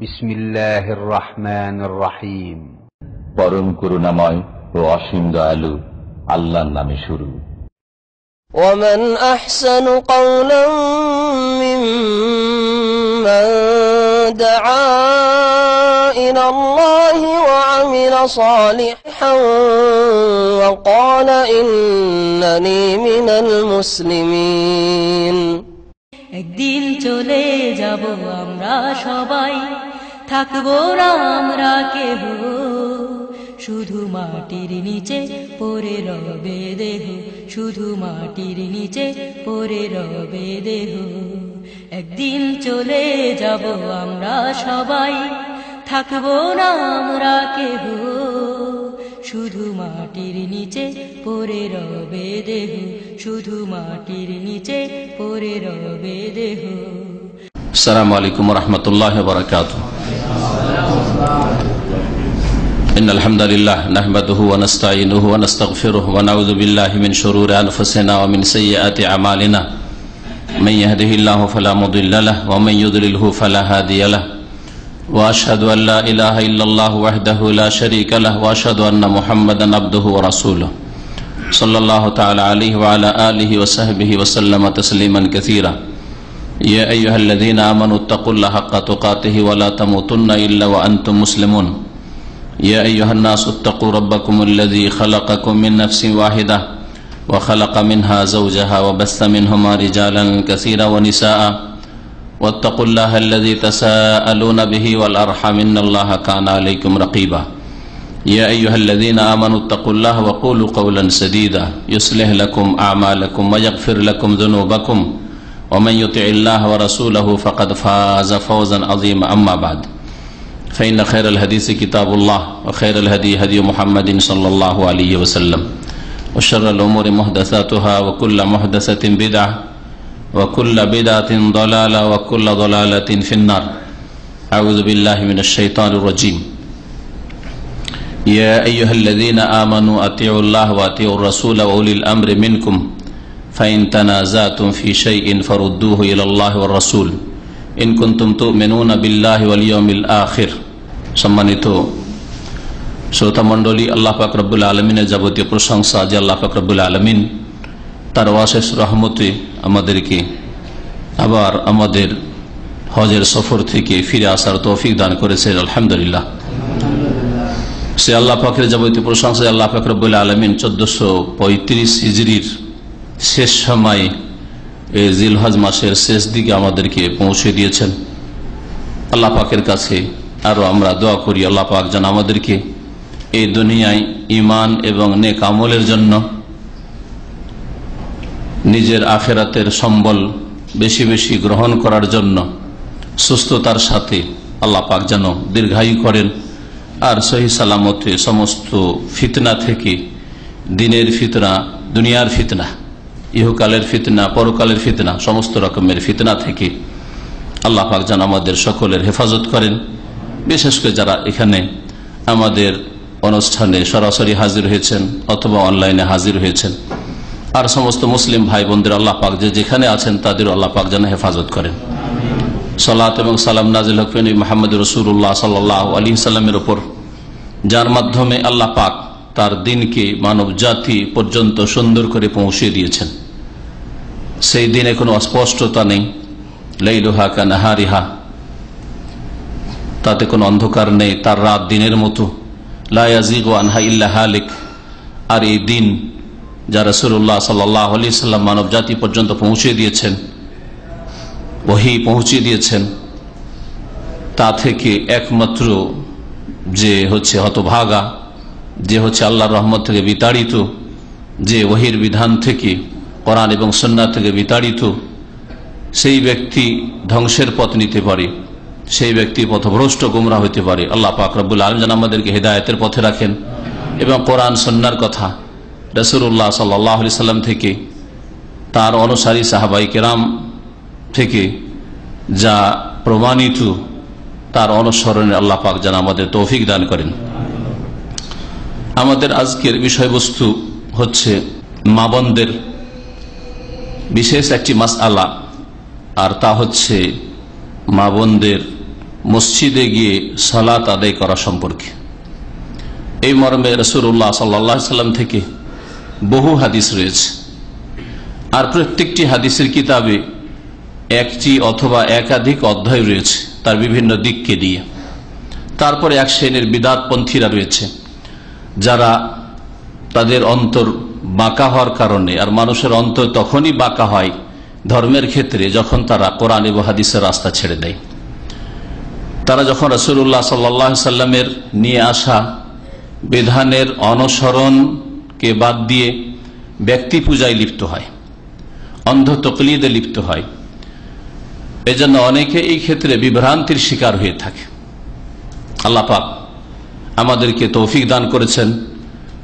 বিসমিল্লাহির রহমানির রহিম। পরম করুণাময় ও অসীম দয়ালু আল্লাহর নামে শুরু। ومن أحسن قولا ممن دعا إلى الله وعمل صالحا وقال إنني من المسلمين। একদিন চলে যাব আমরা সবাই, থাকবো না আমরা কেহ, শুধু মাটির নিচে পড়ে রবে দেহ, শুধু মাটির নিচে পড়ে রবে দেহ। একদিন চলে যাব আমরা সবাই, থাকবো না আমরা কেহ, শুধু মাটির নিচে পড়ে রবে দেহ, শুধু মাটির নিচে পড়ে রবে দেহ। আসসালামু আলাইকুম ওয়া রাহমাতুল্লাহি ওয়া বারাকাতুহু। ইন্নাল হামদালিল্লাহ নাহমাদুহু ওয়া নাস্তাঈনুহু ওয়া নাস্তাগফিরুহু ওয়া নাউযু বিল্লাহি মিন শুরুরি আনফুসিনা ওয়া মিন সাইয়্যাতি আমালিনা। মান ইয়াহদিহিল্লাহু ফালা মুদিল্লা লাহু ওয়া মান ইউদ্লিলহু ফালা হাদিয়া লাহু। ওয়া আশহাদু আল লা ইলাহা ইল্লাল্লাহু ওয়াহদাহু লা শারীকা লাহু ওয়া আশহাদু আন্না মুহাম্মাদান আবদুহু ওয়া রাসূলুহু সাল্লাল্লাহু তাআলা আলাইহি ওয়া আলা আলিহি ওয়া সাহবিহি ওয়া সাল্লামা তাসলিমান কাসীরা। يا أيها الذين آمنوا اتقوا الله حق تقاته ولا تموتن إلا وأنتم مسلمون. يا أيها الناس اتقوا ربكم الذي خلقكم من نفس واحدة وخلق منها زوجها وبث منهما رجالا كثيرا ونساء واتقوا الله الذي تساءلون به والأرحام إن الله كان عليكم رقيبا. يا أيها الذين آمنوا اتقوا الله وقولوا قولا سديدا يصلح لكم أعمالكم ويغفر لكم ذنوبكم ومن يطع الله ورسوله فقد فاز فوزا عظيما. أما بعد فإن خير الحديث كتاب الله وخير الهدي هدي محمد صلى الله عليه وسلم وشر الأمور محدثاتها وكل محدثة بدعة وكل بدعة ضلالة وكل ضلالة في النار. أعوذ بالله من الشيطان الرجيم. يا أيها الذين آمنوا أطيعوا الله وأطيعوا الرسول وأولي الأمر منكم فإن تنازعتم في شيء فردوه إلى الله والرسول إن كنتم تؤمنون بالله واليوم الآخر. সম্মানিত শ্রোতা মণ্ডলী, আল্লাহ পাক রব্বুল আলামিনের যাবতীয় প্রশংসা যে আল্লাহ পাক রব্বুল আলামিন তার অশেষ রহমতে আমাদেরকে আবার আমাদের হজের সফর থেকে ফিরে আসার তৌফিক দান করেছেন। আলহামদুলিল্লাহ। সে আল্লাহ পাকের যাবতীয় প্রশংসা আল্লাহ পাক রব্বুল আলামিন 1435 হিজরির শেষ সময় এই জিলহজ মাসের শেষ দিকে আমাদেরকে পৌঁছে দিয়েছেন। আল্লাহ পাকের কাছে আরো আমরা দোয়া করি, আল্লাহ পাক যেন আমাদেরকে এই দুনিয়ায় ঈমান এবং নেক আমলের জন্য, নিজের আখিরাতের সম্বল বেশি বেশি গ্রহণ করার জন্য সুস্থতার সাথে আল্লাহ পাক যেন দীর্ঘায়ু করেন, আর সহি সালামতে সমস্ত ফিতনা থেকে, দিনের ফিতনা, দুনিয়ার ফিতনা, ইহকালের ফিতনা, পরকালের ফিতনা, সমস্ত রকমের ফিতনা থেকে আল্লাহ পাক যেন আমাদের সকলের হেফাজত করেন। বিশেষ করে যারা এখানে আমাদের অনুষ্ঠানে সরাসরি হাজির হয়েছেন অথবা অনলাইনে হাজির হয়েছেন, আর সমস্ত মুসলিম ভাই বোনদের আল্লাহ পাক যে যেখানে আছেন তাদের আল্লাহ পাক যেন হেফাজত করেন। সালাত এবং সালাম নাজিল হোক নবী মুহাম্মদ রাসূলুল্লাহ সাল্লাল্লাহু আলাইহি সাল্লামের উপর, যার মাধ্যমে আল্লাহ পাক তার দিনকে মানব জাতি পর্যন্ত সুন্দর করে পৌঁছে দিয়েছেন। সেই দিনে কোনো অস্পষ্টতা নেই, লাইলুহা কানাহারিহা, তাতে কোনো অন্ধকার নেই, তার রাত দিনের মতো, লা ইয়াজিগু আনহা ইল্লা হালিক। আর এই দিন যা রাসূলুল্লাহ সাল্লাল্লাহু আলাইহি সাল্লাম মানব জাতি পর্যন্ত পৌঁছে দিয়েছেন, ওহী পৌঁছে দিয়েছেন, তা থেকে একমাত্র যে হচ্ছে হতভাগা, যে হচ্ছে আল্লাহর রহমত থেকে বিতাড়িত, যে ওহীর বিধান থেকে, কোরআন এবং সুন্নাহ থেকে বিতাড়িত, সেই ব্যক্তি ধ্বংসের পথ নিতে পারে, সেই ব্যক্তি পথভ্রষ্ট গোমরা হইতে পারে। আল্লাহ পাক রব্বুল আলামিন যেন আমাদেরকে হেদায়েতের পথে রাখেন এবং কোরআন সুন্নাহর কথা রাসূলুল্লাহ সাল্লাল্লাহু আলাইহি সাল্লাম থেকে, তার অনুসারী সাহাবায়ে কেরাম থেকে যা প্রমাণিত তার অনুসরণে আল্লাহ পাক যেন আমাদের তৌফিক দান করেন। আমাদের আজকের বিষয়বস্তু হচ্ছে মা বোনদের বিশেষ একটি মাসআলা, আর তা হচ্ছে মা বোনদের মসজিদে গিয়ে সালাত আদায় করা সম্পর্কে। এই মর্মে রাসূলুল্লাহ সাল্লাল্লাহু আলাইহি ওয়াসাল্লাম থেকে বহু হাদিস রয়েছে, আর প্রত্যেকটি হাদিসের কিতাবে একটি অথবা একাধিক অধ্যায় রয়েছে তার বিভিন্ন দিককে নিয়ে। তারপরে এক শ্রেণীর বিদআতপন্থীরা রয়েছে যারা তাদের অন্তর বাঁকা হওয়ার কারণে, আর মানুষের অন্তর তখনই বাঁকা হয় ধর্মের ক্ষেত্রে যখন তারা কোরআন এবং হাদিসের রাস্তা ছেড়ে দেয়। তারা যখন রাসূলুল্লাহ সাল্লাল্লাহু আলাইহি ওয়াসাল্লামের নিয়ে আসা বিধানের অনুসরণকে বাদ দিয়ে ব্যক্তি পূজায় লিপ্ত হয়, অন্ধ তাকলিদে লিপ্ত হয়, এজন্য অনেকে এই ক্ষেত্রে বিভ্রান্তির শিকার হয়ে থাকে। আল্লাহ পাক আমাদেরকে তৌফিক দান করেছেন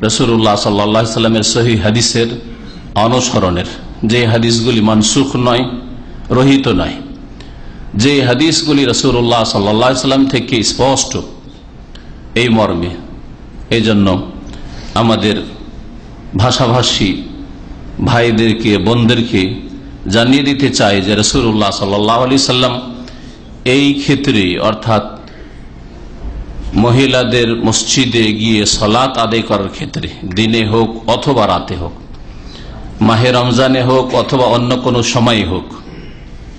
রাসূলুল্লাহ সাল্লাল্লাহু আলাইহি ওয়াসাল্লামের সহিহ হাদিসের অনুসরণের, যে হাদিসগুলি মানসুখ নয়, রহিত নয়, যে হাদিসগুলি রাসূলুল্লাহ সাল্লাল্লাহু আলাইহি ওয়াসাল্লাম থেকে স্পষ্ট, এই মর্মে। এই জন্য আমাদের ভাষাভাষী ভাইদেরকে, বোনদেরকে জানিয়ে দিতে চাই যে রাসূলুল্লাহ সাল্লাল্লাহু আলাইহি ওয়াসাল্লাম এই ক্ষেত্রে, অর্থাৎ মহিলাদের মসজিদে গিয়ে সালাত আদায় করার ক্ষেত্রে, দিনে হোক অথবা রাতে হোক, মাহে রমজানে হোক অথবা অন্য কোনো সময় হোক,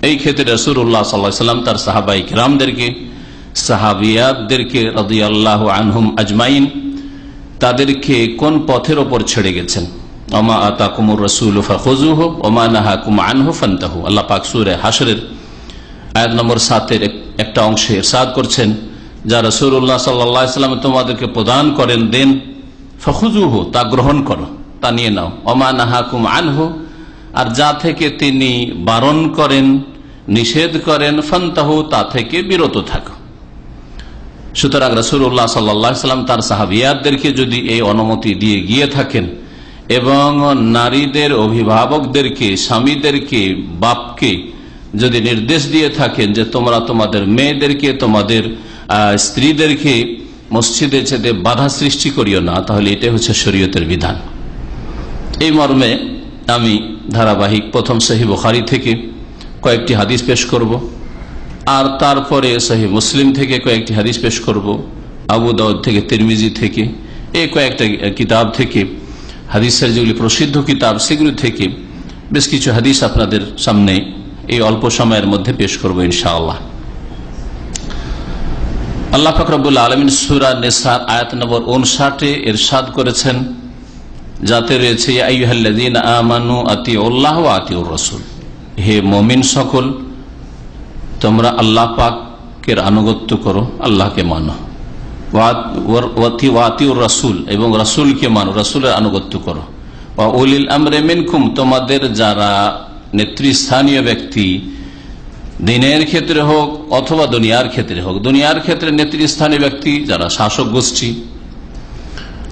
এই ক্ষেত্রে রাসূলুল্লাহ সাল্লাল্লাহু আলাইহি ওয়াসাল্লাম তার সাহাবায়ে কিরামদেরকে, সাহাবিয়াতদেরকে রাদিয়াল্লাহু আনহুম আজমাইন, তাদেরকে কোন পথের ওপর ছেড়ে গেছেন। ওমা আতাকুমুর রাসূলু ফাখুযুহু ওমা নাহাকুম আনহু ফান্তাহু। আল্লাহ পাক সূরা হাশরের আয়াত নম্বর 7 এর একটা অংশে ইরশাদ করছেন, যা রাসূলুল্লাহ সাল্লাল্লাহু আলাইহি ওয়াসাল্লাম তোমাদেরকে প্রদান করেন, দেন, ফাখুযুহু, তা গ্রহণ করো, তা নিয়ে নাও, ওমা নাহাকুম আনহু, আর যা থেকে তিনি বারণ করেন, নিষেধ করেন, ফান্তাহু, তা থেকে বিরত থাকো। সুতরাং রাসূলুল্লাহ সাল্লাল্লাহু আলাইহি ওয়াসাল্লাম তার সাহাবিয়াতদেরকে যদি এই অনুমতি দিয়ে গিয়ে থাকেন এবং নারীদের অভিভাবকদেরকে, স্বামীদেরকে, বাপকে যদি নির্দেশ দিয়ে থাকেন যে তোমরা তোমাদের মেয়েদেরকে, তোমাদের স্ত্রীদেরকে মসজিদে যেতে বাধা সৃষ্টি করিও না, তাহলে এটা হচ্ছে শরীয়তের বিধান। এই মর্মে আমি ধারাবাহিক প্রথম সহিহ বুখারী থেকে কয়েকটি হাদিস পেশ করব, আর তারপরে সহিহ মুসলিম থেকে কয়েকটি হাদিস পেশ করব, আবু দাউদ থেকে, তিরমিজি থেকে, এই কয়েকটা কিতাব থেকে, হাদিসের যেগুলি প্রসিদ্ধ কিতাব সেগুলি থেকে বেশ কিছু হাদিস আপনাদের সামনে এই অল্প সময়ের মধ্যে পেশ করব ইনশাআল্লাহ। আল্লাহ পাক রব্বুল আলামিন সূরা নিসার আয়াত নম্বর 59 ইরশাদ করেছেন, যাতে রয়েছে ইয়া আইয়ুহাল্লাযীনা আমানু আতিউল্লাহ ওয়া আতিউর রাসূল, হে মুমিন সকল, তোমরা আল্লাহ পাকের আনুগত্য করো, আল্লাহকে মানো, ওয়াতিউর রাসূল, এবং রাসূলকে মানো, রাসূলের আনুগত্য করো, ওয়া উলিল আমরি মিনকুম, তোমাদের যারা নেতৃস্থানীয় ব্যক্তি, দিনের ক্ষেত্রে হোক অথবা দুনিয়ার ক্ষেত্রে হোক, দুনিয়ার ক্ষেত্রে নেতৃস্থানীয় ব্যক্তি যারা শাসক গোষ্ঠী,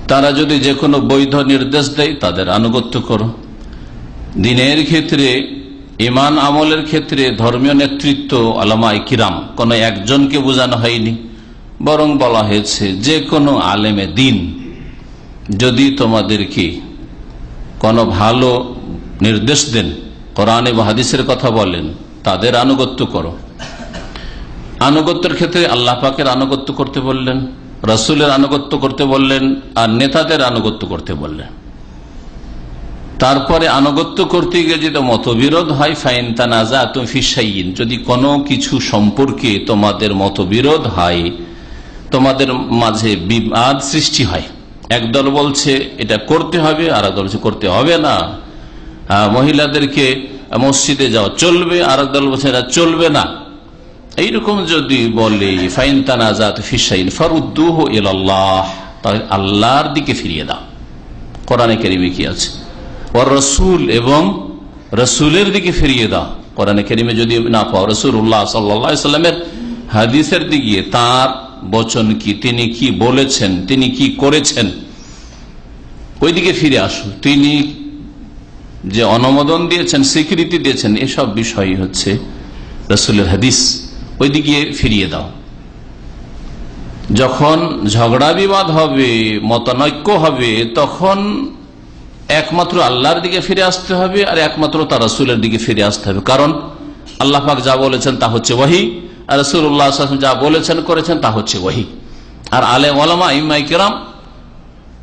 তারা যদি যে কোনো বৈধ নির্দেশ দেয় তাদের আনুগত্য করো। দিনের ক্ষেত্রে, ঈমান আমলের ক্ষেত্রে ধর্মীয় নেতৃত্ব উলামায়ে কিরাম কোন একজনকে বোঝানো হয়নি, বরং বলা হয়েছে যে কোনো আলেমে দিন যদি তোমাদেরকে কোনো ভালো নির্দেশ দেন, কোরআন এবং হাদিসের কথা বলেন, তাদের আনুগত্য করো। আনুগত্যের ক্ষেত্রে আল্লাহ পাকের আনুগত্য করতে বললেন, রাসূলের আনুগত্য করতে বললেন, আর নেতাদের আনুগত্য করতে বললেন। তারপরে আনুগত্য করতে গিয়ে যদি মতবিরোধ হয়, ফাইন তানাজাতুম ফি শাইইন, যদি কোনো কিছু সম্পর্কে তোমাদের মতবিরোধ হয়, তোমাদের মাঝে বিবাদ সৃষ্টি হয়, একদল বলছে এটা করতে হবে, আর একদল বলছে করতে হবে না, মহিলাদেরকে মসজিদে যাওয়া চলবে, আর একদল বলছে এটা চলবে না, এইরকম যদি বলে, ফাইন তানাজাতু ফি শাইইন ফারুদ্দুহু ইলাল্লাহ, তাহলে আল্লাহর দিকে ফিরিয়ে দাও। কোরআনে কারিমে কি আছে? ওয়ার রাসূল, এবং রাসূলের দিকে ফিরিয়ে দাও। কোরআনে কারিমে যদি না পাও, রাসূলুল্লাহ সাল্লাল্লাহু আলাইহি ওয়াসাল্লামের হাদিসের দিকে, তার বচন কি, তিনি কি বলেছেন, তিনি কি করেছেন, ওইদিকে ফিরে আসো। তিনি যে অনুমোদন দিয়েছেন, স্বীকৃতি দিয়েছেন, এসব বিষয় হচ্ছে রাসূলের হাদিস, ওইদিকে ফিরিয়ে দাও। যখন ঝগড়া বিবাদ হবে, মতানৈক্য হবে, তখন একমাত্র আল্লাহর দিকে ফিরে আসতে হবে, আর একমাত্র তার রাসূলের দিকে ফিরে আসতে হবে। কারণ আল্লাহ পাক যা বলেছেন তা হচ্ছে ওহী, রাসূলুল্লাহ সাল্লাল্লাহু আলাইহি ওয়াসাল্লাম যা বলেছেন করেছেন তা হচ্ছে ওহী। আর আলেম ওলামা ইমাম কিরাম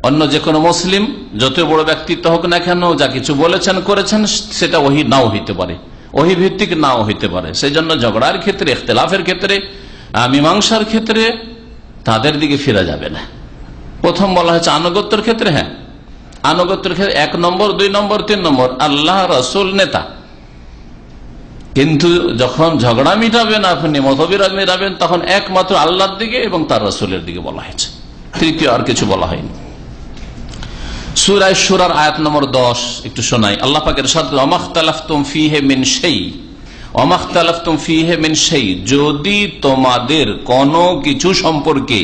অন্য যে কোনো মুসলিম যত বড় ব্যক্তিত্ব হোক না কেন যা কিছু বলেছেন করেছেন সেটা ওহী নাও হইতে পারে, ওহী ভিত্তিক নাও হইতে পারে। সেই জন্য ঝগড়ার ক্ষেত্রে, ইখতিলাফের ক্ষেত্রে, মীমাংসার ক্ষেত্রে তাদের দিকে ফিরা যাবে না। প্রথম বলা হয়েছে আনুগত্যের ক্ষেত্রে, হ্যাঁ আনুগত্যের ক্ষেত্রে 1 নম্বর 2 নম্বর 3 নম্বর আল্লাহ রাসূল নেতা, কিন্তু যখন ঝগড়া মিটাবেন আপনি, মতবিরোধ মিটাবেন, তখন একমাত্র আল্লাহর দিকে এবং তার রাসূলের দিকে বলা হয়েছে, তৃতীয় আর কিছু বলা হয়নি। সূরা শুরার আয়াত নম্বর 10 একটু শোনাই। আল্লাহ পাকের ইরশাদ, ওয়ামাখতালাফতুম ফীহি মিন শাই, ওয়ামাখতালাফতুম ফীহি মিন শাই, যদি তোমাদের কোনো কিছু সম্পর্কে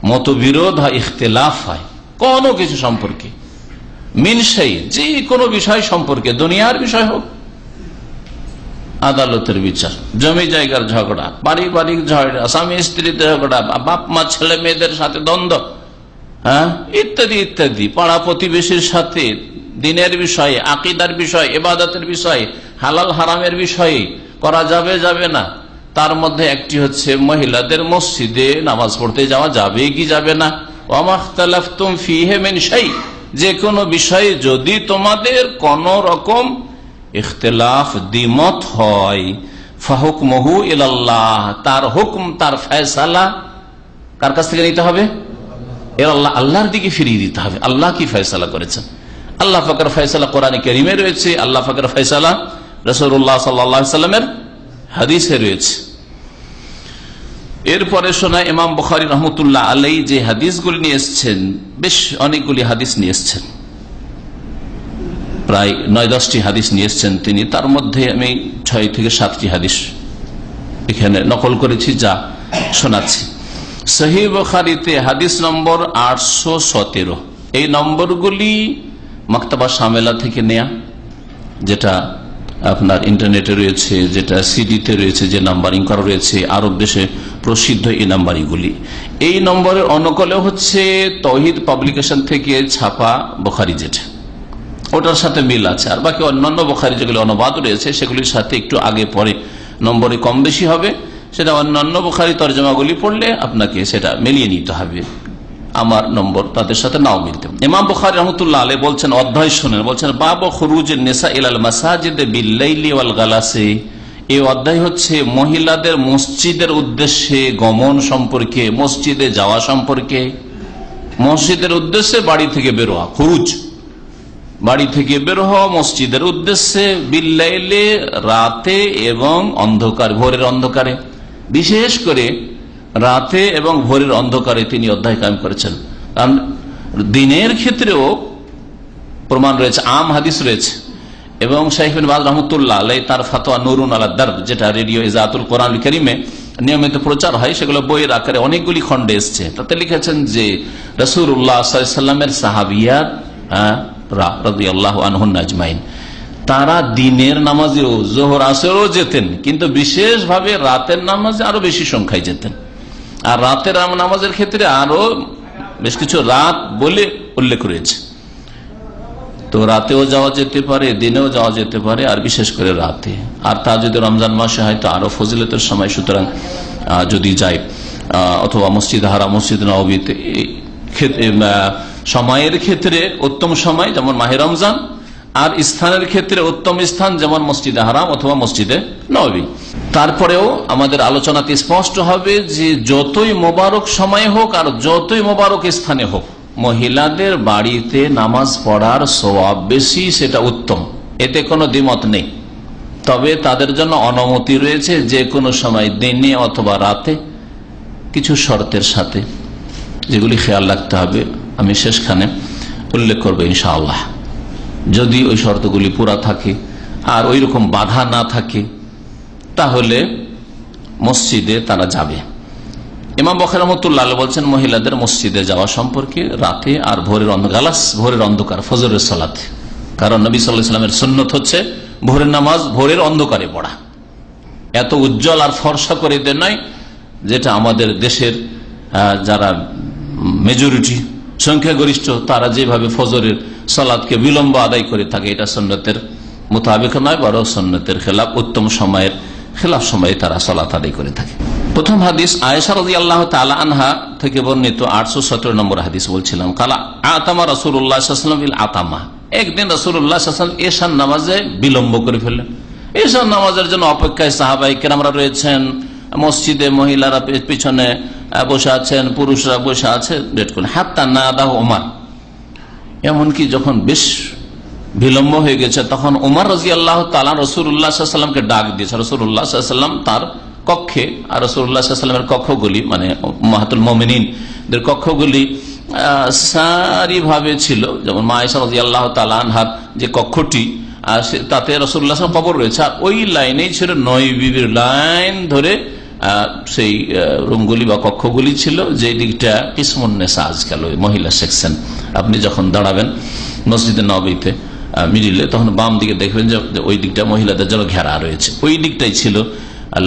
মতবিরোধ হয়, ইখতিলাফ হয় কোনো কিছু সম্পর্কে, মিন শাই যে কোনো বিষয় সম্পর্কে, দুনিয়ার বিষয় হোক, আদালতের বিচার, জমি জায়গার ঝগড়া, পারিবারিক ঝগড়া, স্বামী স্ত্রীতে ঝগড়া, বাপ মা ছেলে মেয়েদের সাথে দ্বন্দ্ব, হ্যাঁ ইত্যাদি ইত্যাদি, পাড়া প্রতিবেশীর সাথে, দিনের বিষয়ে, আকীদার বিষয়, ইবাদতের বিষয়, হালাল হারামের বিষয়ে, করা যাবে যাবে না, তার মধ্যে একটি হচ্ছে মহিলাদের মসজিদে নামাজ পড়তে যাওয়া যাবে কি যাবে না। ওয়ামাখতালাফতুম ফীহি মিন শাই, যে কোনো বিষয়ে যদি তোমাদের কোন রকম ইখতিলাফ দ্বিমত হয়, ফাহুকমুহু ইলাল্লাহ, তার হুকুম তার ফয়সালা কার কাছ থেকে নিতে হবে? ইলাল্লাহ, আল্লাহর দিকে ফিরিয়ে দিতে হবে। আল্লাহ কি ফয়সালা করেছেন, আল্লাহ পাকের ফয়সালা কোরআনে কারীমে রয়েছে, আল্লাহ পাকের ফয়সালা রাসূলুল্লাহ সাল্লাল্লাহু আলাইহি ওয়াসাল্লামের হাদিসে রয়েছে। এরপরে শোনা ইমাম বুখারী রাহমাতুল্লাহ আলাইহি যে হাদিসগুলি নিয়ে এসেছেন, বেশ অনেকগুলি হাদিস নিয়ে এসেছেন, প্রায় 9-10টি হাদিস নিয়ে এসেছেন তিনি। তার মধ্যে আমি 6 থেকে 7টি হাদিস এখানে নকল করেছি, যা শোনাচ্ছি। সহিহ বুখারীতে হাদিস নম্বর 817, এই নম্বরগুলি মাকতাবা শামেলা থেকে নেয়া, যেটা আপনার ইন্টারনেটে রয়েছে, যেটা সিডিতে রয়েছে, যে নাম্বারিং করা রয়েছে, আরব দেশে প্রসিদ্ধ এই নাম্বারিংগুলি। এই নম্বরের অনুকূলে হচ্ছে তৌহিদ পাবলিকেশন থেকে ছাপা বুখারী, যেটা ওটার সাথে মিল আছে। আর বাকি অন্যান্য বুখারী যেগুলি অনুবাদ রয়েছে সেগুলির সাথে একটু আগে পরে নম্বরে কম বেশি হবে, সেটা অন্যান্য বুখারী তরজমাগুলি পড়লে আপনাকে সেটা মিলিয়ে নিতে হবে, আমার নম্বর তাদের সাথে নাও মিলতে। ইমাম বুখারী রাহমাতুল্লাহ আলাইহি বলছেন, অধ্যায় শুনেন, বলছেন বাবু খুরুজুন নিসা ইলাল মাসাজিদ বিল-লাইলি ওয়াল গালাসি, এই অধ্যায় হচ্ছে মহিলাদের মসজিদের উদ্দেশ্যে গমন সম্পর্কে, মসজিদে যাওয়া সম্পর্কে। মসজিদের উদ্দেশ্যে বাড়ি থেকে বের হওয়া, খুরুজ, বাড়ি থেকে বের হওয়া মসজিদের উদ্দেশ্যে, বিল-লাইলি রাতে এবং অন্ধকার, ভোরের অন্ধকারে, বিশেষ করে রাতে এবং ভোরের অন্ধকারে তিনি অধ্যায় কায়েম করেছেন। কারণ দিনের ক্ষেত্রেও প্রমাণ রয়েছে, আম হাদিস রয়েছে, এবং শাইখ বিন বাজ রাহমাতুল্লাহ আলাইহি তার ফতোয়া নুরুন আলা দারব, যেটা রেডিও ইজাতুল কোরআনুল কারীমে নিয়মিত প্রচার হয়, সেগুলো বইয়ের আকারে অনেকগুলি খণ্ডে এসছে। তাতে লিখেছেন যে রাসূলুল্লাহ সাল্লাল্লাহু আলাইহি ওয়াসাল্লামের সাহাবিয়াত রাদিয়াল্লাহু আনহুম আজমাইন, তারা দিনের নামাজেও যোহর আসরেও যেতেন, কিন্তু বিশেষভাবে রাতের নামাজে আরো বেশি সংখ্যায় যেতেন। আর রাতের নামাজের ক্ষেত্রে আরো বেশ কিছু রাত বলে উল্লেখ রয়েছে। তো রাতেও যাওয়া যেতে পারে, দিনেও যাওয়া যেতে পারে, আর বিশেষ করে রাতে। আর তা যদি রমজান মাসে হয় তো আরো ফজিলতের সময়, সুতরাং যদি যায়, অথবা মসজিদ হারাম, মসজিদ নববীতে, সময়ের ক্ষেত্রে উত্তম সময় যেমন মাহে রমজান, আর স্থানের ক্ষেত্রে উত্তম স্থান যেমন মসজিদে হারাম অথবা মসজিদে নববী। তারপরেও আমাদের আলোচনাতে স্পষ্ট হবে যে যতই মোবারক সময় হোক আর যতই মোবারক স্থানে হোক, মহিলাদের বাড়িতে নামাজ পড়ার সওয়াব বেশি, সেটা উত্তম, এতে কোনো দ্বিমত নেই। তবে তাদের জন্য অনুমতি রয়েছে যে কোনো সময়, দিনে অথবা রাতে, কিছু শর্তের সাথে, যেগুলি খেয়াল রাখতে হবে, আমি শেষখানে উল্লেখ করবো ইনশাআল্লাহ। যদি ওই শর্তগুলি পুরা থাকে আর ওই রকম বাধা না থাকে, তাহলে মসজিদে তারা যাবে। ইমাম বুখারী রাহমাতুল্লাহ আলাইহি বলছেন মহিলাদের মসজিদে যাওয়া সম্পর্কে রাতে আর ভোরের গালাস, ভোরের অন্ধকার, ফজরের সালাতে। কারণ নবী সাল্লাল্লাহু আলাইহি ওয়াসাল্লামের সুন্নাত হচ্ছে ভোরের নামাজ ভোরের অন্ধকারে পড়া, এত উজ্জ্বল আর ফর্সা করে দেন নয়, যেটা আমাদের দেশের যারা মেজরিটি, সংখ্যাগরিষ্ঠ, তারা যেভাবে ফজরের সালাতকে বিলম্ব আদায় করে থাকে, এটা সুন্নতের মোতাবেক নয়, বরং সুন্নতের খেলাফ, উত্তম সময়ের খেলাফ সময়ে তারা সালাত আদায় করে থাকে। প্রথম হাদিস আয়েশা রাদিয়াল্লাহু তাআলা আনহা থেকে বর্ণিত 817 নম্বর হাদিস বলছিলাম, কালা আতামা রাসূলুল্লাহ সাল্লাল্লাহু আলাইহি ওয়াসাল্লাম বিল আতামা। একদিন রাসূলুল্লাহ সাল্লাল্লাহু আলাইহি ওয়াসাল্লাম এশার নামাজে বিলম্ব করে ফেললেন। এশার নামাজের জন্য অপেক্ষায় সাহাবায়ে কেরামরা রয়েছেন, মসজিদে মহিলারা পিছনে বসে আছেন, পুরুষরা বসে আছে ডেট করে। হাত্তা নাদাহু ওমর, এমনকি যখন বেশ বিলম্ব হয়ে গেছে তখন ওমর রাদিয়াল্লাহু তাআলা রাসূলুল্লাহ সাল্লাল্লাহু আলাইহি ওয়াসাল্লামকে ডাক দিয়েছে। রাসূলুল্লাহ সাল্লাল্লাহু আলাইহি ওয়াসাল্লাম তার কক্ষে, আর রাসূলুল্লাহ সাল্লাল্লাহু আলাইহি ওয়াসাল্লামের কক্ষগুলি মানে উম্মাহাতুল মুমিনিনদের কক্ষগুলি সারিভাবে ছিল, যেমন মা আয়েশা রাদিয়াল্লাহু তাআলা আনহার যে কক্ষটি তাতে রাসূলুল্লাহ সাল্লাল্লাহু আলাইহি ওয়াসাল্লাম কবর রয়েছে, আর ওই লাইনেই ছিল 9 বিবির লাইন ধরে সেই রুমগুলি বা কক্ষগুলি ছিল, যে দিকটা কিসমুন নেসা আজকাল ওই মহিলা সেকশন। আপনি যখন দাঁড়াবেন মসজিদে নববীতে মিডিলে, তখন বাম দিকে দেখবেন যে ওই দিকটা মহিলাদের জন্য ঘেরা রয়েছে, ওই দিকটাই ছিল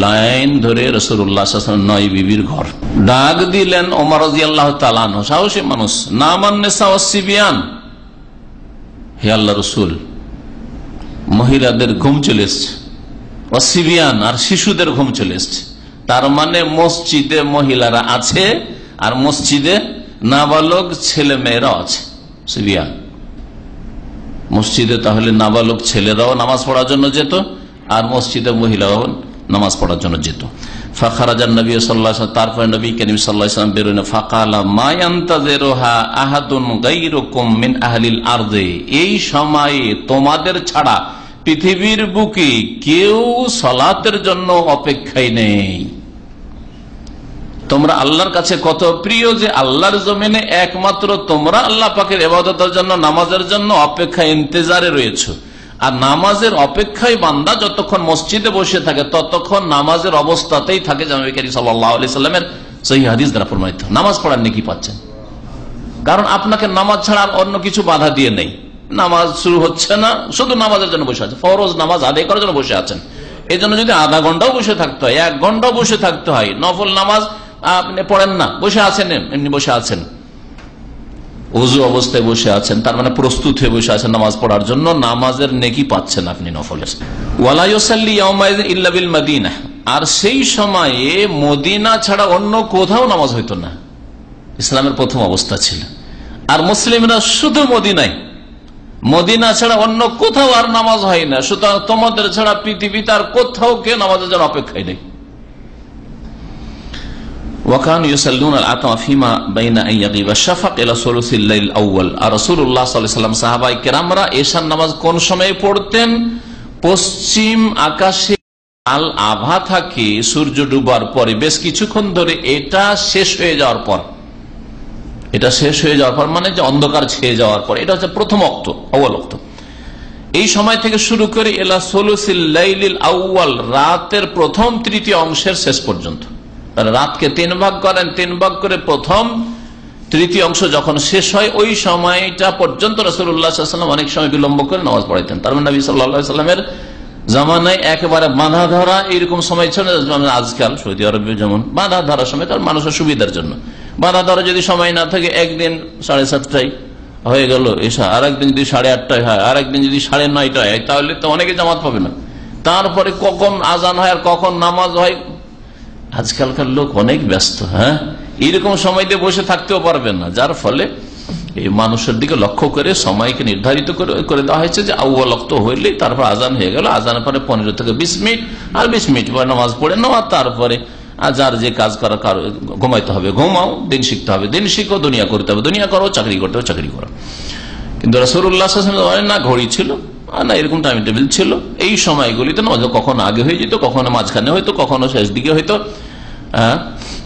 লাইন ধরে রাসূলুল্লাহ সাল্লাল্লাহু আলাইহি ওয়াসাল্লাম 9 বিবির ঘর। ডাক দিলেন ওমর রাদিয়াল্লাহু তাআলা আনহু, সাহসী মানুষ, নামান নিসা ওয়াসসিবিয়ান, হে আল্লাহর রাসূল, মহিলাদের ঘুম চলে এসছে, ওয়াসসিবিয়ান আর শিশুদের ঘুম চলে এসছে। তার মানে মসজিদে মহিলারা আছে আর মসজিদে নাবালক ছেলে মেয়েরাও আছে, সিবিয়ান। মসজিদে তাহলে নাবালক ছেলেরাও নামাজ পড়ার জন্য যেত, আর মসজিদে মহিলাও নামাজ পড়ার জন্য যেত। ফাখারাজান নবী সাল্লাল্লাহু আলাইহি ওয়াসাল্লাম, তারপরে নবী করিম সাল্লাল্লাহু আলাইহি ওয়াসাল্লাম বেরোলেন। ফাকালা মা ইয়ানতাযিরুহা আহাদুন গায়রুকুম মিন আহলিল আরদি, এই সময়ে তোমাদের ছাড়া পৃথিবীর বুকে কেউ সালাতের জন্য অপেক্ষায় নেই। তোমরা আল্লাহর কাছে কত প্রিয় যে আল্লাহর জমিনে একমাত্র তোমরা আল্লাহ পাকের ইবাদতের জন্য, নামাজের জন্য অপেক্ষা ইন্তজারে রয়েছে। আর নামাজের অপেক্ষায় বান্দা যতক্ষণ মসজিদে বসে থাকে ততক্ষণ নামাজের অবস্থাতেই থাকে। নবী করিম সাল্লাল্লাহু আলাইহি সাল্লামের সহিহ হাদিস দ্বারা প্রমাণিত। নামাজ পড়ার নেকি পাচ্ছেন, কারণ আপনাকে নামাজ ছাড়া আর অন্য কিছু বাধা দিয়ে নেই। নামাজ শুরু হচ্ছে না, শুধু নামাজের জন্য বসে আছে, ফরজ নামাজ আদায় করার জন্য বসে আছেন। এই জন্য যদি আধা ঘন্টাও বসে থাকতে হয়, 1 ঘন্টাও বসে থাকতে হয়, নফল নামাজ আপনি পড়েন না, বসে আছেন, এমনি বসে আছেন, ওযু অবস্থায় বসে আছেন, তার মানে প্রস্তুত হয়ে বসে আছেন নামাজ পড়ার জন্য, নামাজের নেকি পাচ্ছেন আপনি নফলের। ওয়ালা ইউসাল্লি ইয়াওমাইযিন ইল্লা বিল মাদিনা, আর সেই সময়ে মদিনা ছাড়া অন্য কোথাও নামাজ হইতো না। ইসলামের প্রথম অবস্থা ছিল, আর মুসলিমরা শুধু মদিনায়, মদিনা ছাড়া অন্য কোথাও আর নামাজ হয় না। সুতরাং তোমাদের ছাড়া পৃথিবীতে আর কোথাও কেউ নামাজের জন্য অপেক্ষায় নেই। ওয়াকান ইউসাল্লুন আল আতমা ফিমা বাইনা আইয়াগিবা শাফাক ইলা সুলুসিল লাইল আউয়াল, আর রাসূলুল্লাহ সাল্লাল্লাহু আলাইহি ওয়াসাল্লাম সাহাবায়ে কেরামরা এশার নামাজ কোন সময়ে পড়তেন? পশ্চিম আকাশে আল আভা থাকে সূর্য ডুবার পরে বেশ কিছুক্ষণ ধরে, এটা শেষ হয়ে যাওয়ার পর, এটা শেষ হয়ে যাওয়ার পর মানে যে অন্ধকার ছেয়ে যাওয়ার পর, এটা হচ্ছে প্রথম ওয়াক্ত, আউয়াল ওয়াক্ত। এই সময় থেকে শুরু করে ইলা সুলুসিল লাইলিল আউয়াল, রাতের প্রথম তৃতীয় অংশের শেষ পর্যন্ত। রাতকে 3 ভাগ করেন, 3 ভাগ করে প্রথম তৃতীয় অংশ যখন শেষ হয় ওই সময়টা পর্যন্ত রাসূলুল্লাহ সাল্লাল্লাহু আলাইহি ওয়াসাল্লাম অনেক সময় বিলম্ব করে নামাজ পড়াইতেন। তার মানে নবী সাল্লাল্লাহু আলাইহি ওয়াসাল্লামের জামানায় একেবারে বাঁধা ধরা এরকম সময় ছিল না। আজকাল সৌদি আরবে যেমন বাঁধা ধরার সময়, কারণ মানুষের সুবিধার জন্য বাঁধা ধরা যদি সময় না থাকে, একদিন 7:30টায় হয়ে গেল এসা, আর একদিন যদি 8:30টায় হয়, আর একদিন যদি 9:30টায় হয়, তাহলে তো অনেকে জামাত পাবে না। তারপরে কখন আজান হয় আর কখন নামাজ হয়, আজকালকার লোক অনেক ব্যস্ত। হ্যাঁ, এরকম সময় দিয়ে বসে থাকতেও পারবেন না, যার ফলে এই মানুষের দিকে লক্ষ্য করে সময়কে নির্ধারিত করে দেওয়া হয়েছে যে আউয়াল ওয়াক্ত হইলেই তারপর আজান হয়ে গেল, আজানের পরে 15 থেকে 20 মিনিট, আর 20 মিনিট পরে নামাজ পড়ে নেওয়া, তারপরে যার যে কাজ করা, ঘুমাইতে হবে ঘুমাও, দিন শিখতে হবে দিন শিখো, দুনিয়া করতে হবে দুনিয়া করো, চাকরি করতে হবে চাকরি করো। কিন্তু রাসূলুল্লাহ সাল্লাল্লাহু আলাইহি ওয়াসাল্লাম না ঘড়ি ছিল না এরকম টাইম টেবিল ছিল। এই সময়গুলিতে নামাজ কখনো আগে হয়ে যেত, কখনো মাঝখানে হয়তো, কখনো শেষ দিকে হয়তো।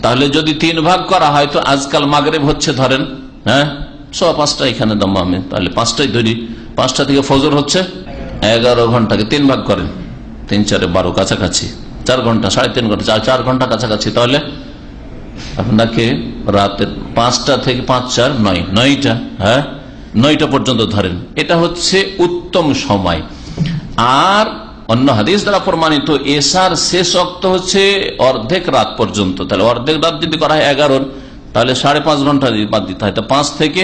তাহলে যদি 3 ভাগ করা হয়, তো আজকাল মাগরিব হচ্ছে ধরেন 5:15 এখানে দমামে, তাহলে 5টায় ধরি, 5টা থেকে ফজর হচ্ছে 11 ঘন্টাকে 3 ভাগ করেন, 3 4 12 কাছাকাছি, 4 ঘন্টা, 3.5 ঘন্টা, 4 ঘন্টা কাছাকাছি। তাহলে আপনাকে রাতের 5টা থেকে 5 4 9টা, 9টা পর্যন্ত ধরেন, এটা হচ্ছে উত্তম সময়। আর অন্য হাদিস দ্বারা প্রমাণিত এশার শেষ ওয়াক্ত হচ্ছে অর্ধেক রাত পর্যন্ত। তাহলে অর্ধেক রাত যদি করা হয় 11, তাহলে 5.5 ঘন্টা বাদ দিতে হয়, 5 থেকে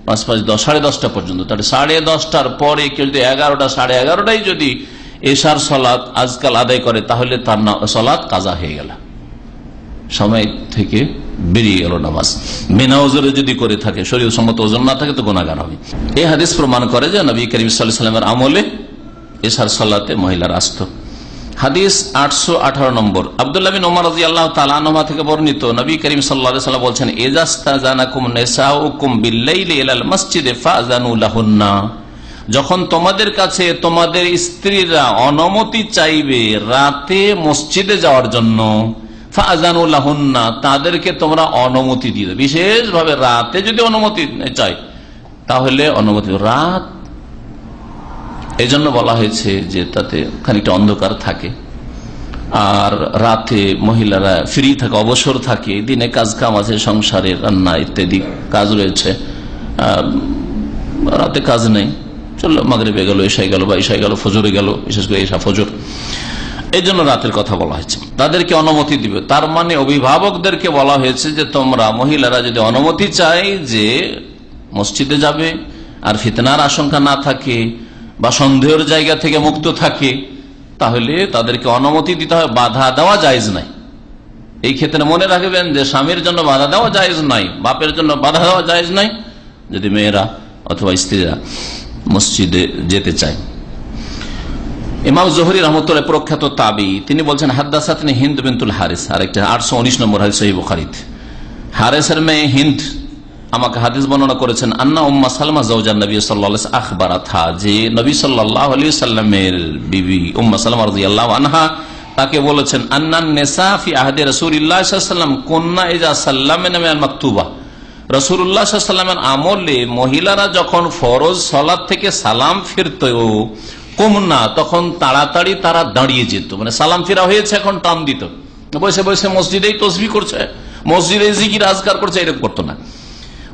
5 5 10 10:30টা পর্যন্ত। তাহলে 10:30টার পরে কেউ যদি 11টা 11:30টাই যদি এশার সলাত আজকাল আদায় করে, তাহলে তার সলাত কাজা হয়ে গেল, সময় থেকে বেরিয়ে গেল নামাজ। বিনা ওজরে যদি করে থাকে, শরীয়ত সম্মত ওজন না থাকে তো গুনাহগার হবে। এই হাদিস প্রমাণ করে যে নবী করিম সাল্লাল্লাহু আলাইহি ওয়াসাল্লামের আমলে এশার সালাতে মহিলার আসতো। হাদিস 818 নম্বর, আব্দুল্লাহ বিন ওমর রাদিয়াল্লাহু তাআলা আনহুমা থেকে বর্ণিত, নবী করিম সাল্লাল্লাহু আলাইহি ওয়াসাল্লাম বলেছেন, ইজাস্তাজানাকুম নিসাউকুম বিল-লাইলি ইলাল মাসজিদে ফাযানু লাহুন্না, যখন তোমাদের কাছে তোমাদের স্ত্রীরা অনুমতি চাইবে রাতে মসজিদে যাওয়ার জন্য, ফাযানু লাহুন্না, তাদেরকে তোমরা অনুমতি দিও। বিশেষভাবে রাতে যদি অনুমতি চাই তাহলে অনুমতি। রাত এই জন্য বলা হয়েছে যে তাতে খানিকটা অন্ধকার থাকে, আর রাতে মহিলারা ফ্রি থাকে, অবসর থাকে, দিনে কাজ কাম আছে, সংসারের রান্না ইত্যাদি কাজ রয়েছে, রাতে কাজ নেই, চলো মাগরিবে গেল, এশায় গেল, বা এশায় গেল, ফজরে গেল, বিশেষ করে এশা ফজর, এই জন্য রাতের কথা বলা হয়েছে। তাদেরকে অনুমতি দিবে, তার মানে অভিভাবকদেরকে বলা হয়েছে যে তোমরা মহিলারা যদি অনুমতি চাই যে মসজিদে যাবে আর ফিতনার আশঙ্কা না থাকে বা সন্দেহের জায়গা থেকে মুক্ত থাকে, তাহলে তাদেরকে অনুমতি দিতে হয়, বাধা দেওয়া জায়েজ নাই। এই ক্ষেত্রে মনে রাখবেন যে স্বামীর জন্য বাধা দেওয়া জায়েজ নাই, বাপের জন্য বাধা দেওয়া জায়েজ নাই যদি মেয়েরা অথবা স্ত্রীরা মসজিদে যেতে চায়। ইমাম জোহরী রাহমাতুল্লাহ প্রখ্যাত তাবী, তিনি বলছেন, হাদ্দাসাতনি হিন্দ বিনতুল হারিস, আরেকটা 819 নম্বর হাদিস সহিহ বুখারীতে, হারিসের মেয়ে হিন্দ আমাকে হাদিস বর্ণনা করেছেন, আন্না উম্মা সালমা জাওজান নবী সাল্লাল্লাহু আলাইহি ওয়াসাল্লাম আখবারাতহা, যে নবী সাল্লাল্লাহু আলাইহি ওয়াসাল্লামের বিবি উম্মা সালমা রাদিয়াল্লাহু আনহা তাকে বলেছেন, আন্নান নিসা ফি আহদি রাসূলিল্লাহ সাল্লাল্লাহু আলাইহি ওয়াসাল্লাম কুননা ইযা সাল্লামনা মিনাল মাকতুবা, রাসূলুল্লাহ সাল্লাল্লাহু আলাইহি ওয়াসাল্লামের আমলে মহিলারা যখন ফরজ সালাত থেকে সালাম ফিরত কুমনা, তখন তাড়াতাড়ি তারা দাঁড়িয়ে যেত, মানে সালাম ফিরা হয়েছে এখন টান দিত, বসে বসে মসজিদেই তাসবিহ করছে, মসজিদে জিকির আজকার করছে, এরকম করতো না।